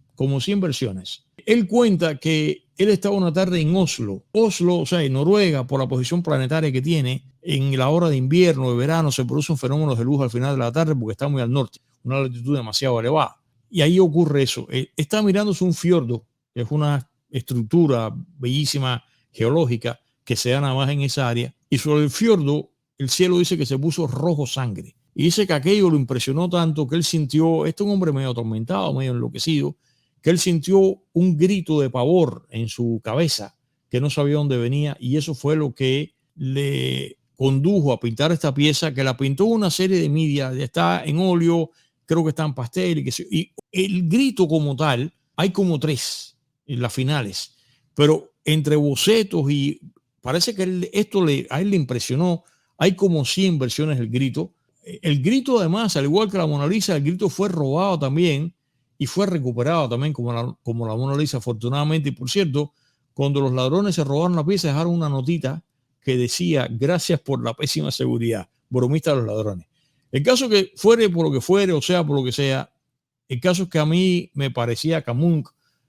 S1: Él cuenta que él estaba una tarde en Oslo, o sea, en Noruega, por la posición planetaria que tiene. En la hora de invierno, de verano, se produce un fenómeno de luz al final de la tarde porque está muy al norte, una latitud demasiado elevada. Y ahí ocurre eso. Está mirándose un fiordo, que es una estructura bellísima geológica que se da nada más en esa área. Y sobre el fiordo, el cielo dice que se puso rojo sangre. Y dice que aquello lo impresionó tanto que él sintió, este es un hombre medio atormentado, medio enloquecido, que él sintió un grito de pavor en su cabeza, que no sabía dónde venía, y eso fue lo que le condujo a pintar esta pieza, que la pintó una serie de medias, está en óleo, creo que está en pastel, y el grito como tal, hay como 3 en las finales, pero entre bocetos y parece que a él le impresionó, hay como 100 versiones del grito. El grito además, al igual que la Mona Lisa, el grito fue robado también y fue recuperado también como la Mona Lisa, afortunadamente. Y por cierto, cuando los ladrones se robaron la pieza, dejaron una notita que decía: gracias por la pésima seguridad, bromista de los ladrones. El caso que fuere por lo que fuere, o sea por lo que sea, el caso es que a mí me parecía que a Munch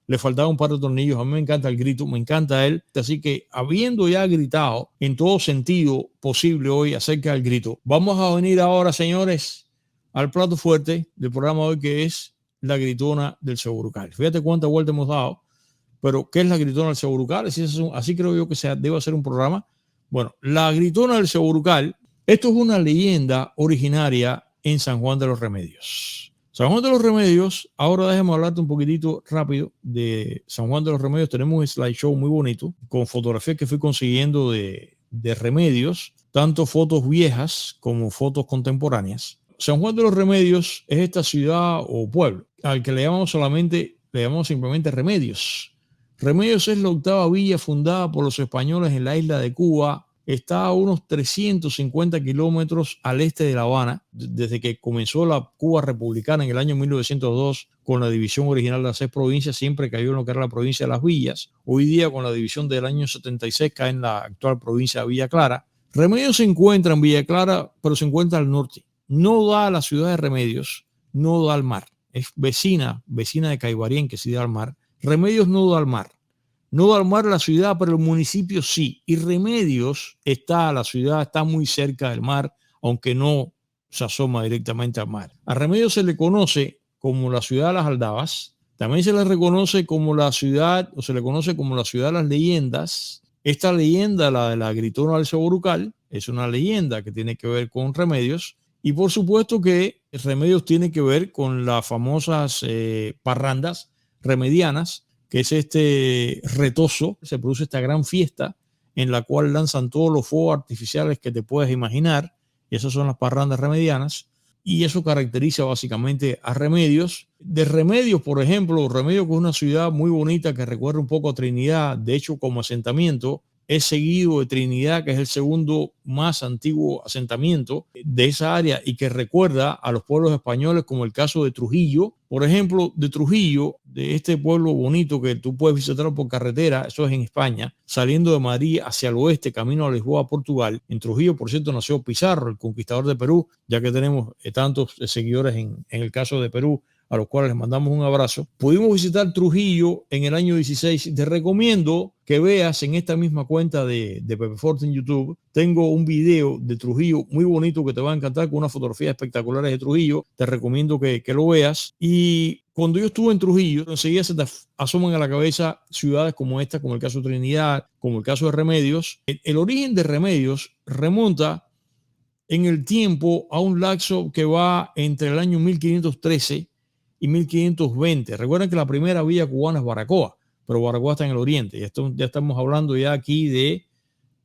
S1: le faltaba un par de tornillos. A mí me encanta el grito, me encanta él. Así que, habiendo ya gritado en todo sentido posible hoy acerca del grito, vamos a venir ahora, señores, al plato fuerte del programa de hoy, que es la gritona del Segurucal. Fíjate cuánta vuelta hemos dado, pero ¿qué es la gritona del Segurucal? Así creo yo que debe ser un programa. Bueno, la gritona del Segurucal, esto es una leyenda originaria en San Juan de los Remedios. San Juan de los Remedios, ahora déjame hablarte un poquitito rápido de San Juan de los Remedios. Tenemos un slideshow muy bonito con fotografías que fui consiguiendo de Remedios, tanto fotos viejas como fotos contemporáneas. San Juan de los Remedios es esta ciudad o pueblo al que le llamamos simplemente Remedios. Remedios es la octava villa fundada por los españoles en la isla de Cuba. Está a unos 350 kilómetros al este de La Habana, desde que comenzó la Cuba republicana en el año 1902 con la división original de las 6 provincias, siempre cayó en lo que era la provincia de Las Villas. Hoy día, con la división del año 76, cae en la actual provincia de Villa Clara. Remedios se encuentra en Villa Clara, pero se encuentra al norte. No da a la ciudad de Remedios, no da al mar. Es vecina de Caibarien, que sí da al mar. Remedios no da al mar. No da al mar la ciudad, pero el municipio sí. Y Remedios la ciudad está muy cerca del mar, aunque no se asoma directamente al mar. A Remedios se le conoce como la ciudad de las aldabas. También se le reconoce como la ciudad, o se le conoce como la ciudad de las leyendas. Esta leyenda, la de la Gritona del Saborucal, es una leyenda que tiene que ver con Remedios. Y por supuesto que Remedios tiene que ver con las famosas parrandas remedianas, que es este retozo. Se produce esta gran fiesta en la cual lanzan todos los fuegos artificiales que te puedes imaginar. Y esas son las parrandas remedianas. Y eso caracteriza básicamente a Remedios. De Remedios, por ejemplo, Remedios, que es una ciudad muy bonita que recuerda un poco a Trinidad, de hecho como asentamiento, es seguido de Trinidad, que es el segundo más antiguo asentamiento de esa área y que recuerda a los pueblos españoles, como el caso de Trujillo. Por ejemplo, de Trujillo, de este pueblo bonito que tú puedes visitar por carretera, eso es en España, saliendo de Madrid hacia el oeste, camino a Lisboa, Portugal. En Trujillo, por cierto, nació Pizarro, el conquistador de Perú, ya que tenemos tantos seguidores en el caso de Perú, a los cuales les mandamos un abrazo. Pudimos visitar Trujillo en el año 16. Te recomiendo que veas en esta misma cuenta de Pepe Forte en YouTube. Tengo un video de Trujillo muy bonito que te va a encantar, con unas fotografías espectaculares de Trujillo. Te recomiendo que lo veas. Y cuando yo estuve en Trujillo, enseguida se te asoman a la cabeza ciudades como esta, como el caso de Trinidad, como el caso de Remedios. El origen de Remedios remonta en el tiempo a un lapso que va entre el año 1513 y 1520. Recuerden que la primera villa cubana es Baracoa, pero Baracoa está en el oriente. Y esto ya estamos hablando ya aquí de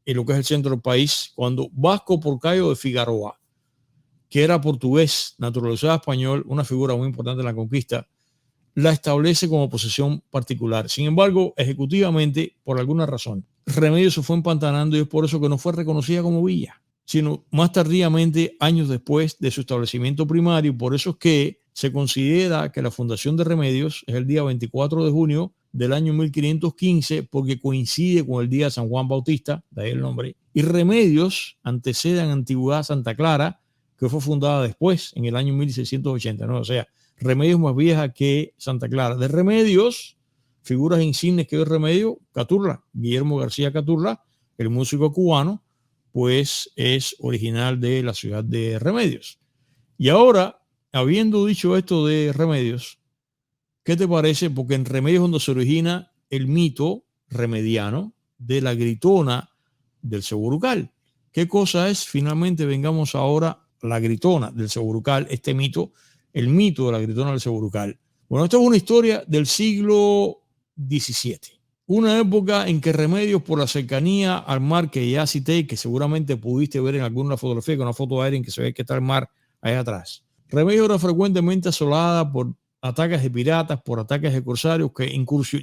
S1: lo que es el centro del país, cuando Vasco Porcayo de Figueroa, que era portugués, naturalizado español, una figura muy importante en la conquista, la establece como posesión particular. Sin embargo, ejecutivamente, por alguna razón, Remedios se fue empantanando y es por eso que no fue reconocida como villa, sino más tardíamente, años después de su establecimiento primario. Por eso es que se considera que la fundación de Remedios es el día 24 de junio del año 1515, porque coincide con el día de San Juan Bautista, de ahí el nombre. Y Remedios antecede en antigüedad a Santa Clara, que fue fundada después, en el año 1689. O sea, Remedios más vieja que Santa Clara. De Remedios, figuras insignes que de Remedios, Caturla, Guillermo García Caturla, el músico cubano, pues es original de la ciudad de Remedios. Y ahora, habiendo dicho esto de Remedios, ¿qué te parece? Porque en Remedios es donde se origina el mito remediano de la Gritona del Saborucal. ¿Qué cosa es? Finalmente vengamos ahora a la Gritona del Saborucal, este mito, el mito de la Gritona del Saborucal. Bueno, esto es una historia del siglo XVII. Una época en que Remedios, por la cercanía al mar que ya cité, que seguramente pudiste ver en alguna fotografía, con una foto aérea en que se ve que está el mar allá atrás. Remedios era frecuentemente asolada por ataques de piratas, por ataques de corsarios que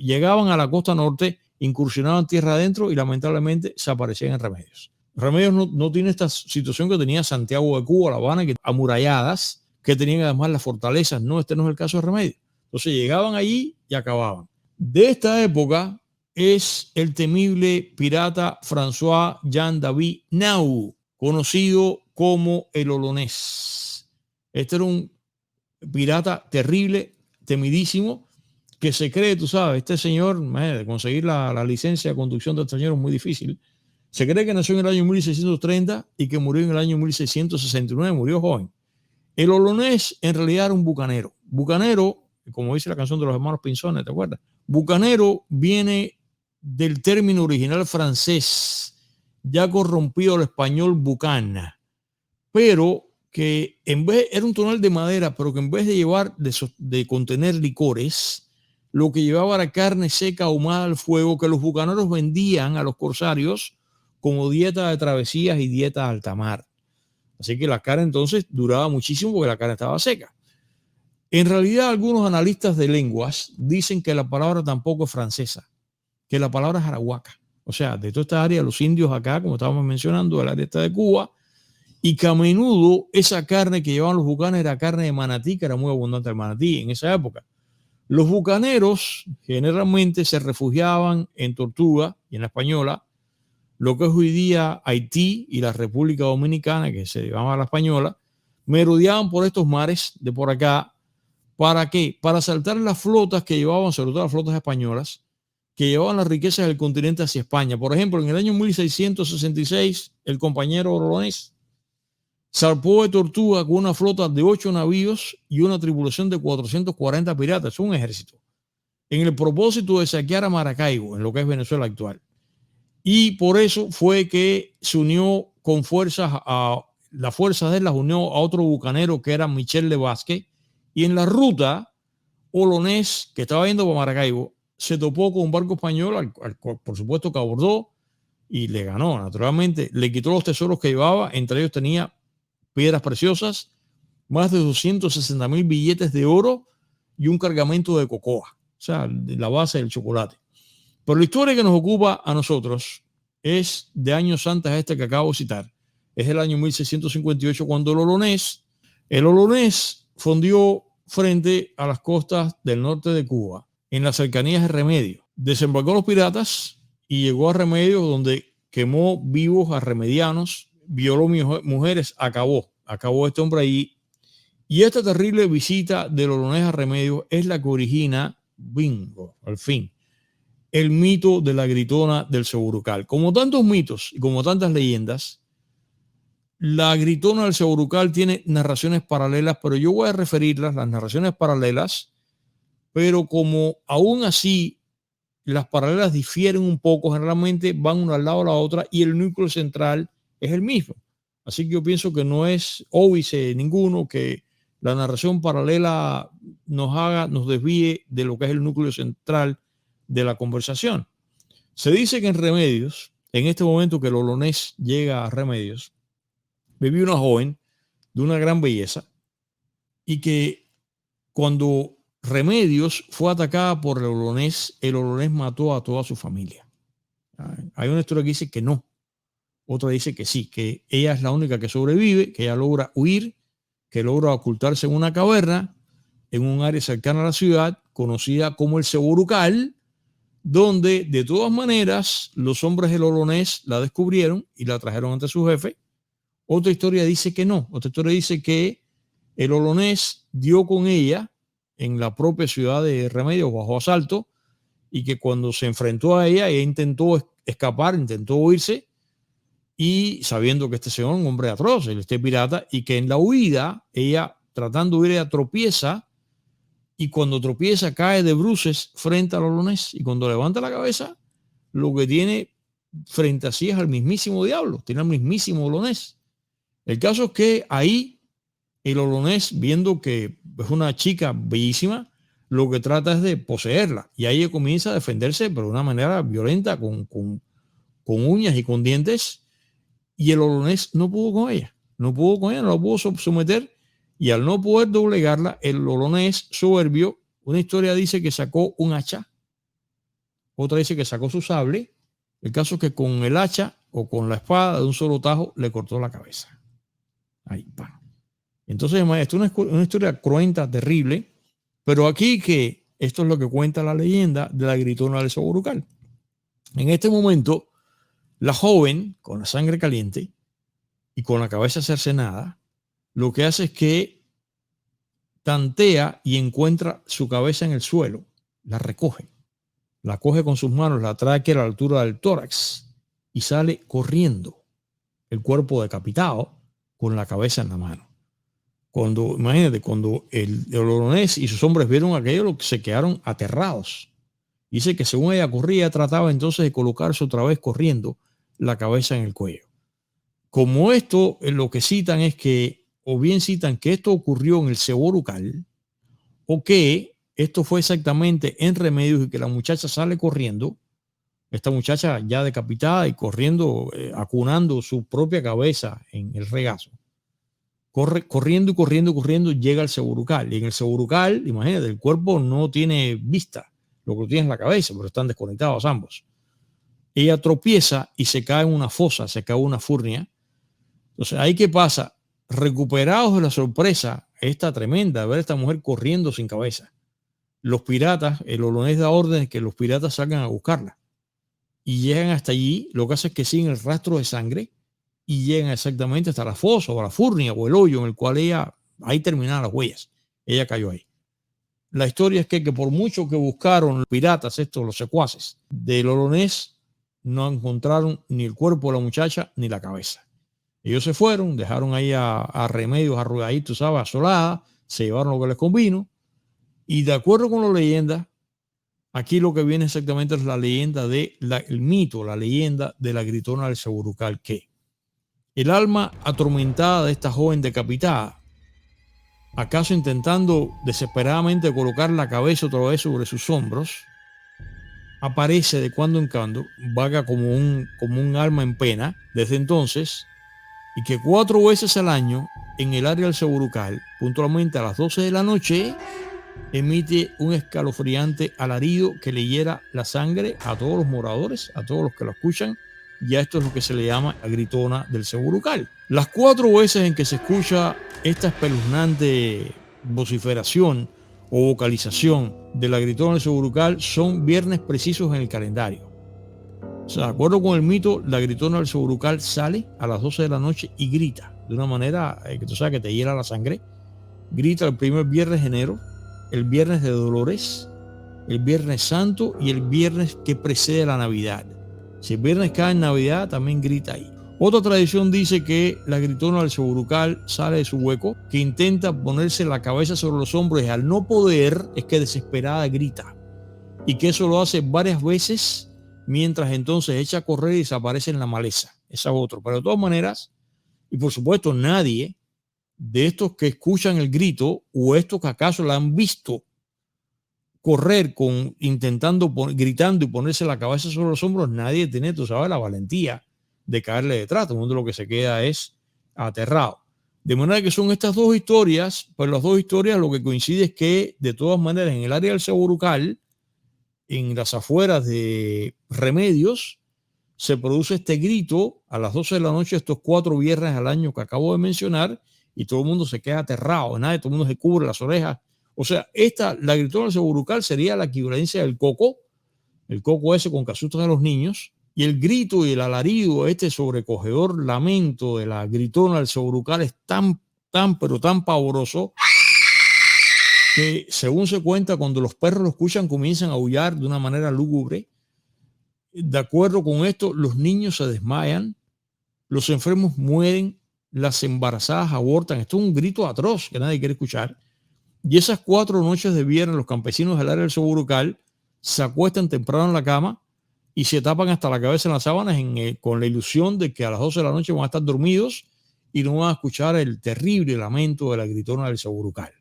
S1: llegaban a la costa norte, incursionaban tierra adentro y lamentablemente se aparecían en Remedios. Remedios no tiene esta situación que tenía Santiago de Cuba, La Habana, que amuralladas, que tenían además las fortalezas. No, este no es el caso de Remedios. Entonces llegaban allí y acababan. De esta época es el temible pirata François Jean-David Nau, conocido como el Olonés. Este era un pirata terrible, temidísimo, que se cree, tú sabes, este señor, de conseguir la licencia de conducción de este señor es muy difícil. Se cree que nació en el año 1630 y que murió en el año 1669, murió joven. El Olonés en realidad era un bucanero. Bucanero, como dice la canción de los hermanos Pinzones, ¿te acuerdas? Bucanero viene del término original francés, ya corrompido al español bucana, pero que era un tonel de madera, pero que en vez de de contener licores, lo que llevaba era carne seca ahumada al fuego que los bucaneros vendían a los corsarios como dieta de travesías y dieta de alta mar. Así que la carne entonces duraba muchísimo porque la carne estaba seca. En realidad, algunos analistas de lenguas dicen que la palabra tampoco es francesa, que la palabra es arahuaca. O sea, de toda esta área, los indios acá, como estábamos mencionando, del área esta de Cuba, y que a menudo esa carne que llevaban los bucanes era carne de manatí, que era muy abundante el manatí en esa época. Los bucaneros generalmente se refugiaban en Tortuga y en La Española, lo que es hoy día Haití y la República Dominicana, que se llamaba La Española, merodeaban por estos mares de por acá. ¿Para qué? Para asaltar las flotas que llevaban, sobre todo las flotas españolas, que llevaban las riquezas del continente hacia España. Por ejemplo, en el año 1666, el compañero Olonés zarpó de Tortuga con una flota de 8 navíos y una tripulación de 440 piratas, un ejército, en el propósito de saquear a Maracaibo, en lo que es Venezuela actual. Y por eso fue que se unió con las fuerzas de él las unió a otro bucanero que era Michel de Vázquez, y en la ruta, Olonés, que estaba yendo para Maracaibo, se topó con un barco español, al cual, por supuesto, que abordó y le ganó, naturalmente. Le quitó los tesoros que llevaba, entre ellos tenía piedras preciosas, más de 260,000 billetes de oro y un cargamento de cocoa, o sea, de la base del chocolate. Pero la historia que nos ocupa a nosotros es de años antes a este que acabo de citar. Es el año 1658, cuando el Olonés fondió frente a las costas del norte de Cuba, en las cercanías de Remedios. Desembarcó a los piratas y llegó a Remedios, donde quemó vivos a remedianos, violó mujeres, acabó este hombre ahí. Y esta terrible visita del Olonés a Remedios es la que origina, bingo, al fin, el mito de la gritona del Segurucal. Como tantos mitos y como tantas leyendas, la gritona del Segurucal tiene narraciones paralelas, pero yo voy a referirlas, las narraciones paralelas, pero como aún así las paralelas difieren un poco, generalmente van una al lado de la otra y el núcleo central es el mismo. Así que yo pienso que no es óbice ninguno que la narración paralela nos desvíe de lo que es el núcleo central de la conversación. Se dice que en Remedios, en este momento que el Olonés llega a Remedios, vivía una joven de una gran belleza y que cuando Remedios fue atacada por el Olonés mató a toda su familia. Hay una historia que dice que no, otra dice que sí, que ella es la única que sobrevive, que ella logra huir, que logra ocultarse en una caverna en un área cercana a la ciudad conocida como el Segurucal, donde de todas maneras los hombres del Olonés la descubrieron y la trajeron ante su jefe. Otra historia dice que no, otra historia dice que el Olonés dio con ella en la propia ciudad de Remedios bajo asalto y que cuando se enfrentó a ella intentó escapar, intentó huirse, y sabiendo que este señor es un hombre atroz, este pirata, y que en la huida, ella tratando de huir, ella tropieza, y cuando tropieza cae de bruces frente al Olonés, y cuando levanta la cabeza, lo que tiene frente a sí es al mismísimo diablo, tiene al mismísimo Olonés. El caso es que ahí el Olonés, viendo que es una chica bellísima, lo que trata es de poseerla, y ahí ella comienza a defenderse, pero de una manera violenta, con uñas y con dientes. Y el Olonés no pudo con ella, no la pudo someter, y al no poder doblegarla, el Olonés soberbio, una historia dice que sacó un hacha, otra dice que sacó su sable. El caso es que con el hacha o con la espada de un solo tajo le cortó la cabeza. Ahí, pa. Entonces, esto es una historia cruenta, terrible, pero aquí que esto es lo que cuenta la leyenda de la gritona del Segurucal. En este momento, la joven, con la sangre caliente y con la cabeza cercenada, lo que hace es que tantea y encuentra su cabeza en el suelo, la recoge, la coge con sus manos, la trae aquí a la altura del tórax y sale corriendo, el cuerpo decapitado con la cabeza en la mano. Imagínate, cuando el Olonés y sus hombres vieron aquello, se quedaron aterrados. Dice que según ella corría, trataba entonces de colocarse otra vez corriendo la cabeza en el cuello. Como esto, lo que citan es que o bien citan que esto ocurrió en el Ceborucal o que esto fue exactamente en Remedios y que la muchacha sale corriendo, esta muchacha ya decapitada y corriendo, acunando su propia cabeza en el regazo. Corriendo y corriendo, corriendo, llega al Ceborucal. Y en el Ceborucal, imagínate, el cuerpo no tiene vista, lo que tiene es la cabeza, pero están desconectados ambos. Ella tropieza y se cae en una fosa, se cae en una furnia. Entonces, ¿ahí qué pasa? Recuperados de la sorpresa, esta tremenda, de ver a esta mujer corriendo sin cabeza. Los piratas, el olonés da órdenes que los piratas salgan a buscarla. Y llegan hasta allí, lo que hace es que siguen el rastro de sangre y llegan exactamente hasta la fosa o la furnia o el hoyo en el cual ella, ahí terminaron las huellas. Ella cayó ahí. La historia es que por mucho que buscaron los piratas, los secuaces del olonés, no encontraron ni el cuerpo de la muchacha ni la cabeza. Ellos se fueron, dejaron ahí a Remedios arrugadito, ¿sabes? Asolada, se llevaron lo que les convino. Y de acuerdo con la leyenda, aquí lo que viene exactamente es la leyenda el mito, la leyenda de la gritona del Ceborucal, que el alma atormentada de esta joven decapitada, acaso intentando desesperadamente colocar la cabeza otra vez sobre sus hombros, aparece de cuando en cuando, vaga como un alma en pena desde entonces, y que 4 veces al año en el área del Ceborucal, puntualmente a las 12 de la noche, emite un escalofriante alarido que le hiera la sangre a todos los moradores, a todos los que lo escuchan. Ya esto es lo que se le llama la gritona del Ceborucal. Las 4 veces en que se escucha esta espeluznante vociferación o vocalización de la gritona del Ceborucal son viernes precisos en el calendario. O sea, de acuerdo con el mito, la gritona del Ceborucal sale a las 12 de la noche y grita de una manera que tú sabes que te hiela la sangre. Grita el primer viernes de enero, el viernes de Dolores, el viernes santo y el viernes que precede la Navidad. Si el viernes cae en Navidad, también grita ahí. Otra tradición dice que la gritona del Ceborucal sale de su hueco, que intenta ponerse la cabeza sobre los hombros y al no poder es que desesperada grita. Y que eso lo hace varias veces mientras entonces echa a correr y desaparece en la maleza. Esa es otra. Pero de todas maneras, y por supuesto nadie de estos que escuchan el grito o estos que acaso la han visto correr gritando y ponerse la cabeza sobre los hombros, nadie tiene, tú sabes, la valentía de caerle detrás. Todo el mundo lo que se queda es aterrado. De manera que son estas dos historias, pues las dos historias lo que coincide es que de todas maneras en el área del Ceborucal, en las afueras de Remedios, se produce este grito a las 12 de la noche, estos 4 viernes al año que acabo de mencionar, y todo el mundo se queda aterrado, todo el mundo se cubre las orejas. O sea, la gritona del Ceborucal sería la equivalencia del coco, el coco ese con que asustan a los niños, y el grito y el alarido, este sobrecogedor lamento de la gritona del Ceborucal es pero tan pavoroso que, según se cuenta, cuando los perros lo escuchan comienzan a aullar de una manera lúgubre. De acuerdo con esto, los niños se desmayan, los enfermos mueren, las embarazadas abortan. Esto es un grito atroz que nadie quiere escuchar. Y esas 4 noches de viernes los campesinos del área del Ceborucal se acuestan temprano en la cama y se tapan hasta la cabeza en las sábanas con la ilusión de que a las 12 de la noche van a estar dormidos y no van a escuchar el terrible lamento de la gritona del Ceborucal.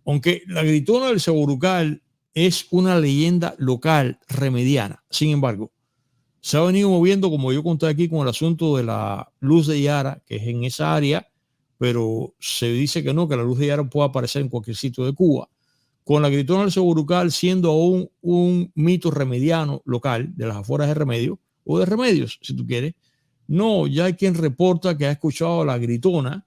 S1: Aunque la gritona del Ceborucal es una leyenda local remediana, sin embargo, se ha venido moviendo, como yo conté aquí, con el asunto de la luz de Yara, que es en esa área, pero se dice que no, que la luz de Yara puede aparecer en cualquier sitio de Cuba. Con la gritona del Ceborucal siendo aún un mito remediano local, de las afueras de Remedios, o de Remedios, si tú quieres. No, ya hay quien reporta que ha escuchado la gritona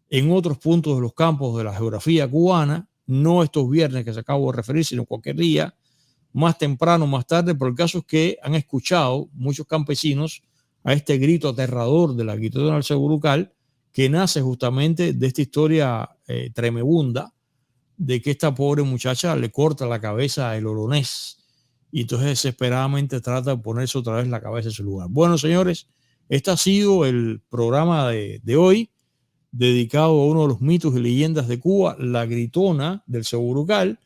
S1: en otros puntos de los campos de la geografía cubana, no estos viernes que se acabo de referir, sino cualquier día, más temprano, más tarde, pero el caso es que han escuchado muchos campesinos a este grito aterrador de la gritona del Ceborucal, que nace justamente de esta historia tremebunda de que esta pobre muchacha le corta la cabeza al olonés y entonces desesperadamente trata de ponerse otra vez la cabeza en su lugar. Bueno, señores, este ha sido el programa de hoy, dedicado a uno de los mitos y leyendas de Cuba, la gritona del Ceborucal,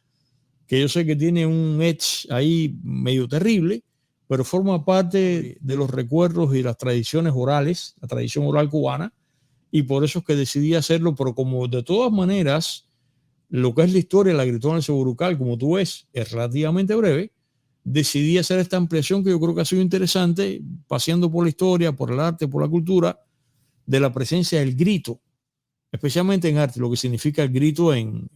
S1: que yo sé que tiene un edge ahí medio terrible, pero forma parte de los recuerdos y las tradiciones orales, la tradición oral cubana, y por eso es que decidí hacerlo, pero como de todas maneras, lo que es la historia de la Gritona del Ceborucal, como tú ves, es relativamente breve, decidí hacer esta ampliación que yo creo que ha sido interesante, paseando por la historia, por el arte, por la cultura, de la presencia del grito, especialmente en arte, lo que significa el grito en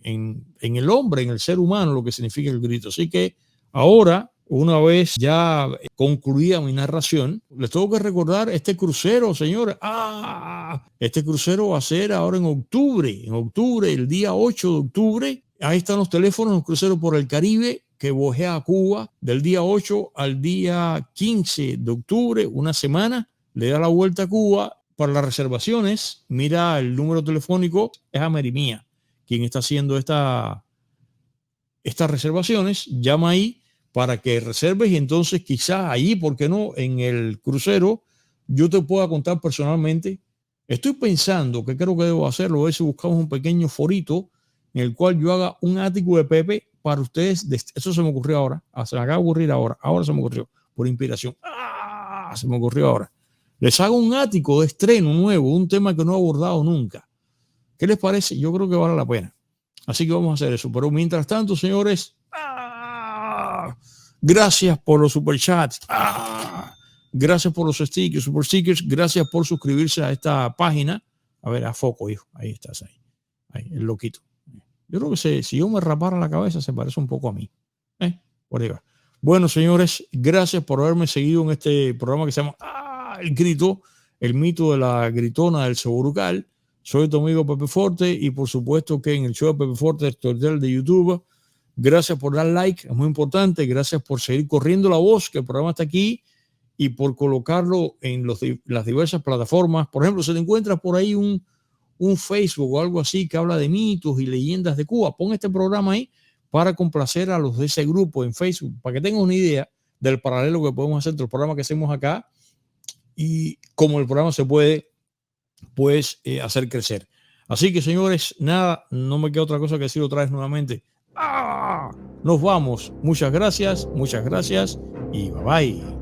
S1: el hombre, en el ser humano, lo que significa el grito. Así que ahora, una vez ya concluida mi narración, les tengo que recordar este crucero, señores. Este crucero va a ser ahora en octubre, el día 8 de octubre. Ahí están los teléfonos, un crucero por el Caribe que viaja a Cuba del día 8 al día 15 de octubre, una semana, le da la vuelta a Cuba. Para las reservaciones, mira el número telefónico, es a Merimía quien está haciendo estas reservaciones. Llama ahí para que reserves y entonces quizás ahí, ¿por qué no? En el crucero yo te pueda contar personalmente. Estoy pensando que creo que debo hacerlo, a ver si buscamos un pequeño forito en el cual yo haga un ático de Pepe para ustedes. Eso se me ocurrió ahora, se me acaba de ocurrir ahora se me ocurrió por inspiración. Se me ocurrió ahora. Les hago un ático de estreno nuevo, un tema que no he abordado nunca. ¿Qué les parece? Yo creo que vale la pena. Así que vamos a hacer eso. Pero mientras tanto, señores, gracias por los superchats. Gracias por los stickers, super stickers. Gracias por suscribirse a esta página. A ver, a foco, hijo. Ahí estás, ahí el loquito. Yo creo que si yo me rapara la cabeza, se parece un poco a mí. Por ahí va. Bueno, señores, gracias por haberme seguido en este programa que se llama El Grito, el mito de la gritona del Ceborucal. Soy tu amigo Pepe Forte y por supuesto que en el show de Pepe Forte, el tutorial de YouTube. Gracias por dar like, es muy importante. Gracias por seguir corriendo la voz, que el programa está aquí, y por colocarlo en las diversas plataformas. Por ejemplo, si te encuentras por ahí un Facebook o algo así que habla de mitos y leyendas de Cuba, pon este programa ahí para complacer a los de ese grupo en Facebook, para que tengan una idea del paralelo que podemos hacer entre el programa que hacemos acá y cómo el programa se puede hacer crecer. Así que, señores, nada, no me queda otra cosa que decir otra vez nuevamente. Nos vamos. Muchas gracias y bye bye.